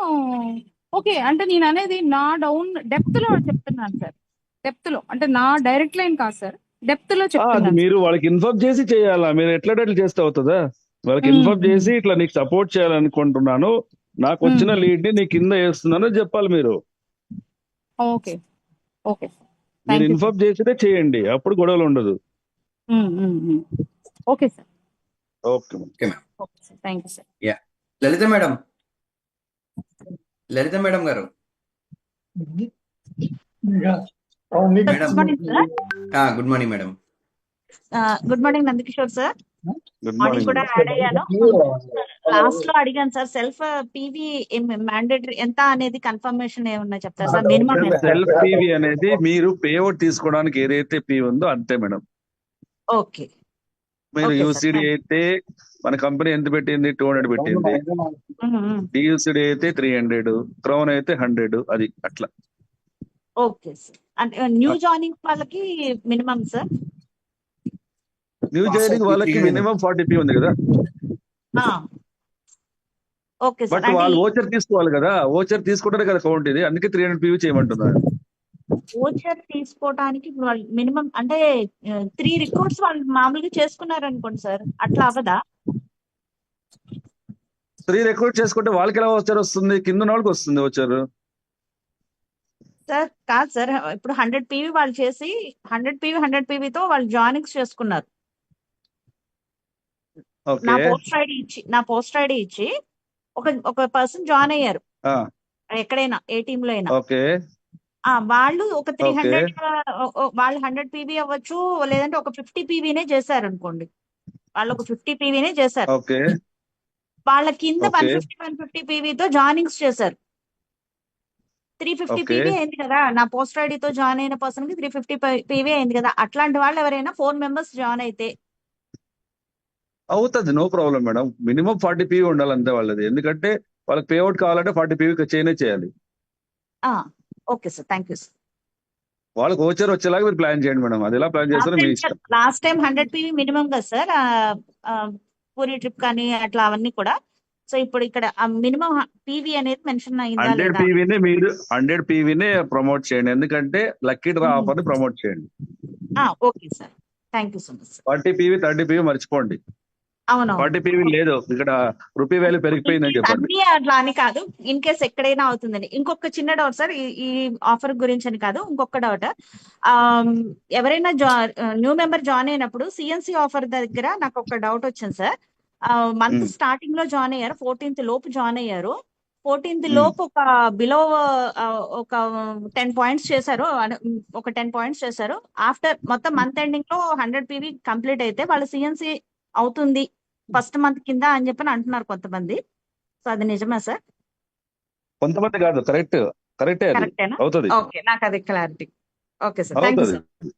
ఓకే, అంటే నేను అనేది నా డౌన్ డెప్త్ లో చెప్తున్నాను సార్. డెప్త్ లో అంటే నా డైరెక్ట్ లైన్ కాదు సార్, డెప్త్ లో చెప్తున్నాను. మీరు వాళ్ళకి ఇన్ఫార్మ్ చేసి చేయాలా? మీరు ఎట్లా చేస్తే అవుతుందా? వాళ్ళకి ఇన్ఫార్మ్ చేసి ఇట్లా నీకు సపోర్ట్ చేయాలనుకుంటున్నాను, నాకు వచ్చిన లీడ్ ని నీ కింద వేస్తున్నాను చెప్పాలి మీరు. ఓకే ఓకే మీరు థ్యాంక్ యూ సార్. ఇన్ఫార్మ్ చేసితే చేయండి, అప్పుడు గొడవలు ఉండదు. Okay sir. Okay okay ma'am. Okay sir. Thank you sir. Yeah Lalitha madam, Lalitha madam garu. Madam good morning sir. Good morning madam. Good morning Nandakishore sir. Good morning morning కూడా add అయ్యాను. Last లో అడిగాను sir, self PV mandatory ఎంత అనేది confirmation ఏమన్నా చెప్తారు sir? Minimum self PV అనేది మీరు పేఅవుట్ తీసుకోవడానికి ఏదైతే పీ ఉందో అంతే మేడం. ఓకే. మీరు ఓకే సార్. యూసిడి అయితే మన కంపెనీ ఎంత పెట్టింది, 200 పెట్టింది. డియూసిడి అయితే 300, క్రౌన్ అయితే 100, అది అట్లా. Okay sir. అంటే న్యూ జాయినింగ్ వాళ్ళకి మినిమం సార్? న్యూ జాయినింగ్ వాళ్ళకి మినిమం 40p ఉంది కదా. Okay sir. బట్ అంటే వాళ్ళు ఓచర్ తీసుకోవాలి కదా, ఓచర్ తీసుకుంటారు కదా కౌంట్ ఇది, అందుకే 300p చేయమంటున్నారు. ఓచర్ తీసుకోవడానికి ఇప్పుడు వాళ్ళు మినిమం అంటే 3 రికార్డ్స్ వాళ్ళు మామూలుగా చేసుకున్నారు అనుకోండి సార్, అట్లా అవ్వదా? 3 రికార్డ్ చేసుకుంటే వాళ్ళకి ఎలా ఓచర్ వస్తుంది, కింద వాళ్ళకి వస్తుంది ఓచర్. సార్ కాదు సార్, ఇప్పుడు 100 పీవీ వాళ్ళు చేసి 100 పీవీతో వాళ్ళు జాయినింగ్స్ చేసుకున్నారు. నా పోస్ట్ ఐడి ఇచ్చి ఒక పర్సన్ జాయిన్ అయ్యారు ఎక్కడైనా, ఏ టీమ్ లో అయినా. ఓకే. వాళ్ళు ఒక 300 వాళ్ళు 100 పీవీ అవ్వచ్చు, లేదంటే ఒక 50 పీవీనే చేశారు అనుకోండి. వాళ్ళు ఒక 50 పీవీనే చేశారు. ఓకే. వాళ్ళ కింద ఓకే. 150 పీవీతో జాయినింగ్స్ చేశారు. 350 ఓకే. పీవీ అయింది కదా, నా పోస్ట్ ఐడితో జాయిన్ అయిన పర్సన్ కి 350 పీవీ అయింది కదా. అట్లాంటి వాళ్ళు ఎవరైనా 4 మెంబర్స్ జాయిన్ అయితే అవుతుంది, no problem madam. Minimum 40p ఉండాలి అంతే వాళ్ళది, ఎందుకంటే వాళ్ళకి పేఅవుట్ కావాలంటే 40p చేయాలి. Okay sir. Thank you sir. వాళ్ళకి ఓచర్ వచ్చేలాగా మీరు ప్లాన్ చేయండి మేడం, అది ఎలా ప్లాన్ చేస్తారో మీ ఇష్టం. లాస్ట్ టైం 100 పీవీ మినిమం కదా సార్, పూరి ట్రిప్ కానీ అట్లా అవన్నీ కూడా. సో ఇప్పుడు ఇక్కడ మినిమం పీవీ అనేది మెన్షన్ అయిందా 100 లేదా? పీవీనే మీరు 100 పీవీనే ప్రమోట్ చేయండి, ఎందుకంటే లక్కీ డ్రా ఆఫర్ ని ప్రమోట్ చేయండి. Okay sir. Thank you so much sir. 40p 30p మర్చిపోండి. అవునవును. 40p లేదు, ఇక్కడ రూపీ వాల్యూ పెరిగిపోయిందని చెప్పండి. అన్ని అట్లా అని కాదు, ఇన్ కేస్ ఎక్కడైనా అవుతుందని. ఇంకొక చిన్న డౌట్ సార్, ఈ ఆఫర్ గురించి అని కాదు, ఇంకొక డౌట్. ఎవరైనా న్యూ మెంబర్ జాయిన్ అయినప్పుడు సిఎన్సి ఆఫర్ దగ్గర నాకు ఒక డౌట్ వచ్చింది సార్. మంత్ స్టార్టింగ్ లో జాయిన్ అయ్యారు, 14th లోపు జాయిన్ అయ్యారు. 14th లోపు ఒక బిలో ఒక 10 పాయింట్స్ చేశారు, ఒక 10 పాయింట్స్ చేశారు. ఆఫ్టర్ మొత్తం మంత్ ఎండింగ్ లో 100 పీవీ కంప్లీట్ అయితే వాళ్ళు సిఎన్సి అవుతుంది ఫస్ట్ మంత్ కింద అని చెప్పని అంటున్నారు కొంతమంది. సో అది నిజమా సార్? కొంతమంది కాదు, కరెక్టే అది కరెక్టేనా? అవుతుంది. ఓకే, నాకు అది clarity. Okay sir. Thank you అవుతుంది sir.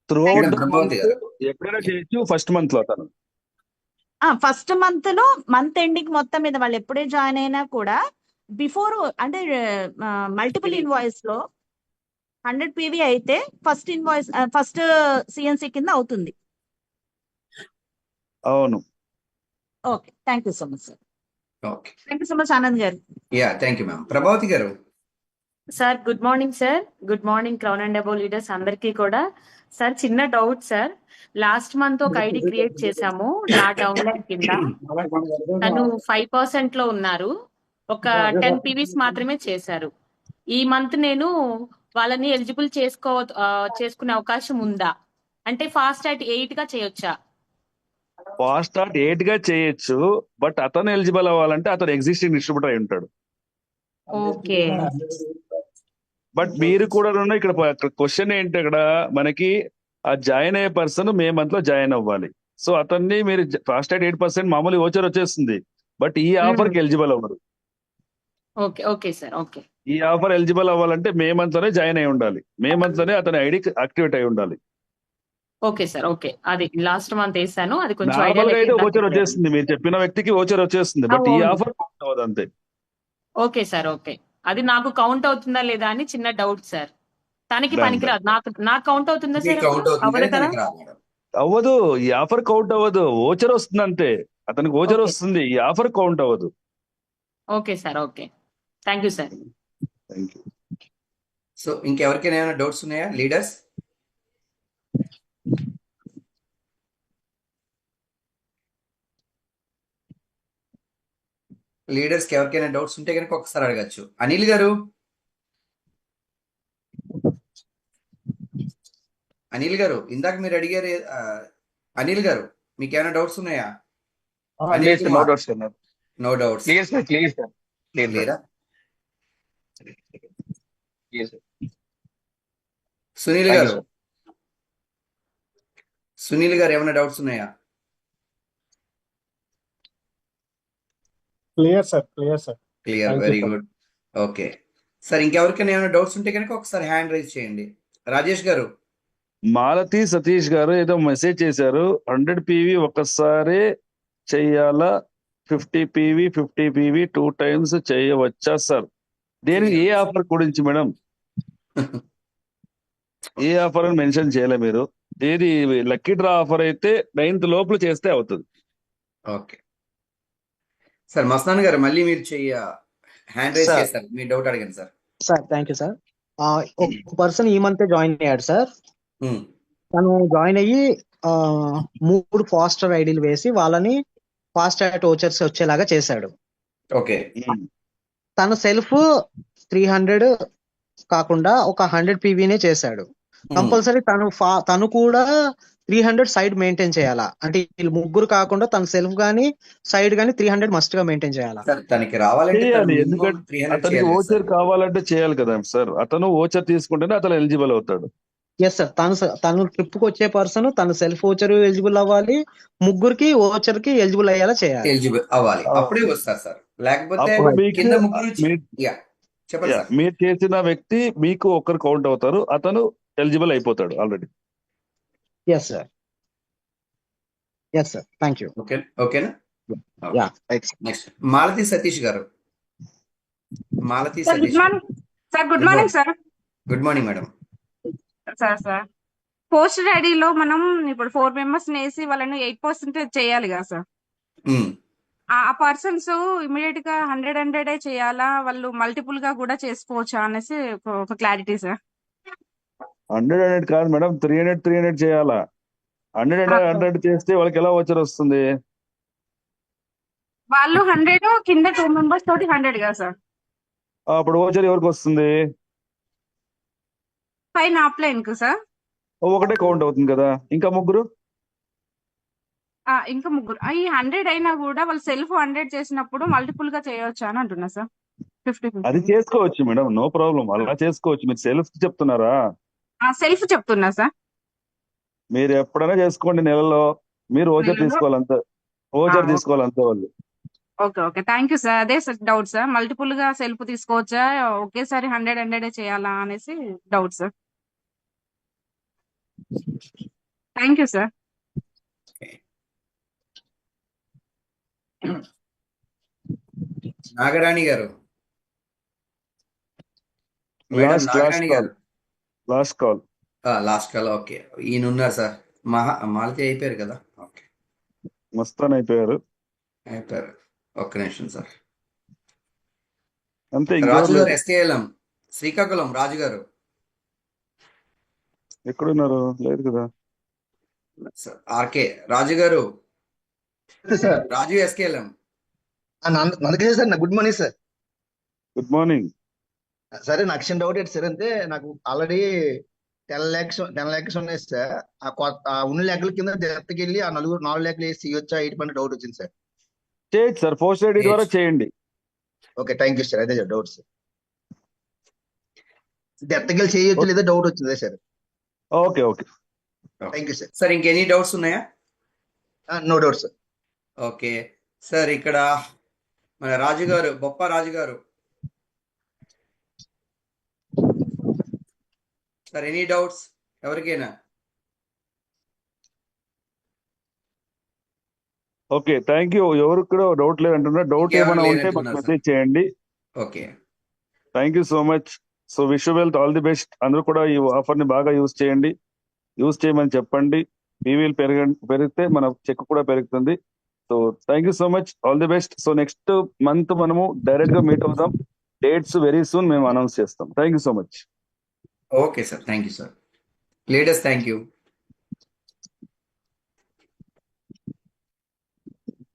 Throughout the Prabhavathi garu. ఎప్పుడైనా చేయొచ్చు, ఫస్ట్ మంత్ లో తను. ఫస్ట్ మంత్ లో మంత్ ఎండింగ్ మొత్తం మీద వాళ్ళు ఎప్పుడే జాయిన్ అయినా కూడా బిఫోర్ అంటే మల్టిపుల్ ఇన్వాయిస్ లో 100 పీవీ అయితే ఫస్ట్ సిఎన్సి కింద అవుతుంది. అవును. Okay, thank you so much sir. Okay. Thank you so much Anand garu. Yeah thank you ma'am. Prabhavathi garu. Sir good morning sir. Good morning crown and above leaders అందరికీ కూడా. Sir చిన్న doubt sir, last month ఒక ID create చేశాము నా downline కింద. తను 5% లో ఉన్నారు, ఒక 10 పీవీస్ మాత్రమే చేశారు. ఈ మంత్ నేను వాళ్ళని ఎలిజిబుల్ చేసుకునే అవకాశం ఉందా? అంటే ఫాస్ట్ అట్ 8 గా చేయొచ్చా? ఫాస్ట్ స్టార్ట్ 8 గా చేయొచ్చు, బట్ అతను ఎలిజిబుల్ అవ్వాలంటే అతను ఎగ్జిస్టింగ్ డిస్ట్రిబ్యూటర్ అయి ఉంటాడు. ఓకే. బట్ మీరు కూడా ఇక్కడ క్వశ్చన్ ఏంటి, ఇక్కడ మనకి ఆ జాయిన్ అయ్యే పర్సన్ మే మంత్ లో జాయిన్ అవ్వాలి. సో అతన్ని మీరు ఫాస్ట్ స్టార్ట్ 8% మామూలు ఓచర్ వచ్చేస్తుంది, బట్ ఈ ఆఫర్ కి ఎలిజిబుల్ అవ్వరు. Okay okay sir. ఓకే. ఈ ఆఫర్ ఎలిజిబుల్ అవ్వాలంటే మే మంత్ లోనే జాయిన్ అయి ఉండాలి, మే మంత్ లోనే అతని ఐడి యాక్టివేట్ అయి ఉండాలి. Okay sir. ఓకే, అది లాస్ట్ మంత్ వేసాను, అది కొంచెం నార్మల్ గా అయితే ఓచర్ వచ్చేస్తుంది, మీరు చెప్పిన వ్యక్తికి ఓచర్ వచ్చేస్తుంది, బట్ ఈ ఆఫర్ కౌంట్ అవ్వదు అంతే. Okay sir. ఓకే, అది నాకు కౌంట్ అవుతుందా లేదా అని చిన్న డౌట్ సార్. తనకి పనికిరాదు, నాకు కౌంట్ అవుతుందా సార్? అవ్వదు కదా? అవ్వదు, ఈ ఆఫర్ కౌంట్ అవ్వదు, ఓచర్ వస్తుంది అంతే. అతనికి ఓచర్ వస్తుంది, ఈ ఆఫర్ కౌంట్ అవ్వదు. Okay sir. Okay, thank you sir. Thank you. So ఇంకెవరికైనా ఏమైనా డౌట్స్ ఉన్నాయా లీడర్స్? లీడర్స్కి ఎవరికైనా డౌట్స్ ఉంటే కనుక ఒకసారి అడగచ్చు. అనిల్ గారు. అనిల్ గారు ఇందాక మీరు అడిగారు అనిల్ గారు మీకు ఏమైనా డౌట్స్ ఉన్నాయా? అనిల్ లేదు sir, no Kumar, doubts sir. No doubts, clear sir, clear sir, clear sir, క్లియరా? Clear sir. Sunil thank you garu, sir. Sunil garu ఏమైనా డౌట్స్ ఉన్నాయా? Clear sir, clear sir. Clear, thank you very sir. Good. Okay sir, ఇంకెవరికైనా ఏమైనా doubts ఉంటే కనుక ఒకసారి hand raise చేయండి. రాజేష్ గారు, మాలతి సతీష్ గారు ఏదో మెసేజ్ చేశారు, 100 PV ఒక్కసారి చెయ్యాలా, 50 PV 2 times చేయవచ్చా సార్? దేనికి ఏ ఆఫర్ గురించి మేడం? ఏ ఆఫర్ అని మెన్షన్ చేయలే మీరు. ఏది లక్కీ డ్రా ఆఫర్ అయితే 9th లోపల చేస్తే అవుతుంది. Okay sir. మస్తాన్ గారు, మళ్ళీ మీరు హ్యాండ్ రైజ్ సార్ చేస్తారు, మీ డౌట్ అడగండి sir. Sir thank you sir. ఒక పర్సన్ ఈ మంత్ జాయిన్ అయ్యాడు సార్. తను జాయిన్ అయ్యి 3 ఫాస్టర్ ఐడీలు వేసి వాళ్ళని ఫాస్ట్ యాట్ ఓచర్స్ వచ్చేలాగా చేశాడు. ఓకే, తను సెల్ఫ్ 300 కాకుండా ఒక 100 PVనే చేశాడు. కంపల్సరీ తను కూడా 300 సైడ్ మెయింటైన్ చేయాలా? అంటే వీళ్ళు ముగ్గురు కాకుండా తన సెల్ఫ్ గానీ సైడ్ గానీ 300 మస్ట్ గా మెయింటైన్ చేయాలా? సార్ తనకి రావాలంటే చేయాలి, ఎందుకంటే అతనికి ఓచర్ కావాలంటే చేయాలి కదా సార్. అతను ఓచర్ తీసుకుంటేనే అతను ఎలిజిబుల్ అవుతాడు. ఎస్ సార్, తను ట్రిప్ కి వచ్చే పర్సన్ తన సెల్ఫ్ ఓచర్ ఎలిజిబుల్ అవ్వాలి, ముగ్గురికి ఓచర్ కి ఎలిజిబుల్ అయ్యేలా చేయాలి. ఎలిజిబుల్ అవ్వాలి, అప్పుడే వస్తారు సార్. లేకపోతే అప్పుడు మీకు కింద ముగ్గురు చెప్పండి సార్. మీరు చేసిన వ్యక్తి మీకు ఒకరు కౌంట్ అవుతారు, అతను ఎలిజిబుల్ అయిపోతాడు already. Yes sir, yes sir, thank you. ఓకేనా? Yeah, next Malathi Satish garu. Malathi sir good Satish garu, morning sir. Good morning sir. Good morning madam. Sir poster ఐడిలో మనం ఇప్పుడు 4 members వేసి వాళ్ళని 8% చేయాలి కదా సార్. ఆ పర్సన్స్ ఇమీడియట్ గా 100 చేయాలా, వాళ్ళు మల్టిపుల్ గా కూడా చేసుకోవచ్చా అనేసి ఒక క్లారిటీ సార్. 100 కాదు మేడం, 300 చేయాలా. 100 చేస్తే వాళ్ళకి ఎలా ఓచర్ వస్తుంది? వాళ్ళు 100 కింద 2 members తోటి 100 కదా సార్. అప్పుడు ఓచర్ ఎవరికి వస్తుంది? పైన అప్లైన్ కు సార్ ఒకటే కౌంట్ అవుతుంది కదా. ఇంకా ముగ్గురు ఇంకా ముగ్గురు ఈ 100 అయినా కూడా వాళ్ళు సెల్ఫ్ 100 చేసినప్పుడు మల్టిపుల్ గా చేయొచ్చా అని అంటున్నా సార్. 50 అది చేసుకోవచ్చు మేడం, నో ప్రాబ్లం, అలా చేసుకోవచ్చు. మీరు సెల్ఫ్ చెప్తున్నారా? సెల్ఫ్ చెప్తున్నా సార్. మీరు ఎప్పుడైనా చేసుకోండి, నెలలో మీరు ఓచర్ తీసుకోవాలంతే, ఓచర్ తీసుకోవాలంతే వాళ్ళు. Okay okay, thank you sir. అదే సార్ డౌట్ సార్, మల్టిపుల్ గా సెల్ఫ్ తీసుకోవచ్చా, ఒకేసారి 100 చేయాలా అనేసి doubt sir. Thank you sir. Nagarani గారు, మేడం నాగరాణి గారు, last call. Last call. Okay, ఈయన ఉన్నారు సార్. మాలతి అయిపోయారు కదా. ఓకే, మస్తాన్ అయిపోయారు. ఒక్క నిమిషం సార్. అంతే. రాజు గారు ఎస్కేఎల్ఎం శ్రీకాకుళం. రాజు గారు ఎక్కడున్నారు? లేదు కదా. RK Raju garu, sir. Raju SKLM. Nandakishore sir, good morning sir. Good morning. సరే, నాకు చిన్న డౌట్ ఏంటి సార్ అంటే, నాకు ఆల్రెడీ 10 lakhs ఉన్నాయి సార్. ఆ ఉన్న లెక్కల కింద డెప్త్కి వెళ్ళి ఆ 4 lakhs వేసి ఇవ్వచ్చా 8% డౌట్ వచ్చింది సార్. చేయొచ్చు సార్, పోస్ట్ ఐడి ద్వారా చేయండి. Okay, thank you sir. అదే సార్ డౌట్ సార్, డెప్త్కి వెళ్ళి చేయొచ్చు లేదా డౌట్ వచ్చింది sir. Okay okay, thank you sir. Sir ఇంకెనీ డౌట్స్ ఉన్నాయా? No doubt sir. Okay sir, ఇక్కడ మన Raju garu, Boppa Raju garu sir, any doubts ఎవరికైనా? Okay, thank you. ఎవరికి కూడా డౌట్ లేదంటున్నా, డౌట్ ఏమైనా ఉంటే మాకు మెసేజ్ చేయండి. Okay, thank you so much. So wish you wealth, all the best. అందరూ కూడా ఈ ఆఫర్ ని బాగా యూజ్ చేయండి, యూజ్ చేయమని చెప్పండి. పీవీలు పెరిగితే మన చెక్ కూడా పెరుగుతుంది. So thank you so much, all the best. So next month మనము డైరెక్ట్ గా మీట్ అవుతాం. డేట్స్ వెరీ సూన్ మేము అనౌన్స్ చేస్తాం. Thank you so much. Okay sir, thank you sir. Latest thank you.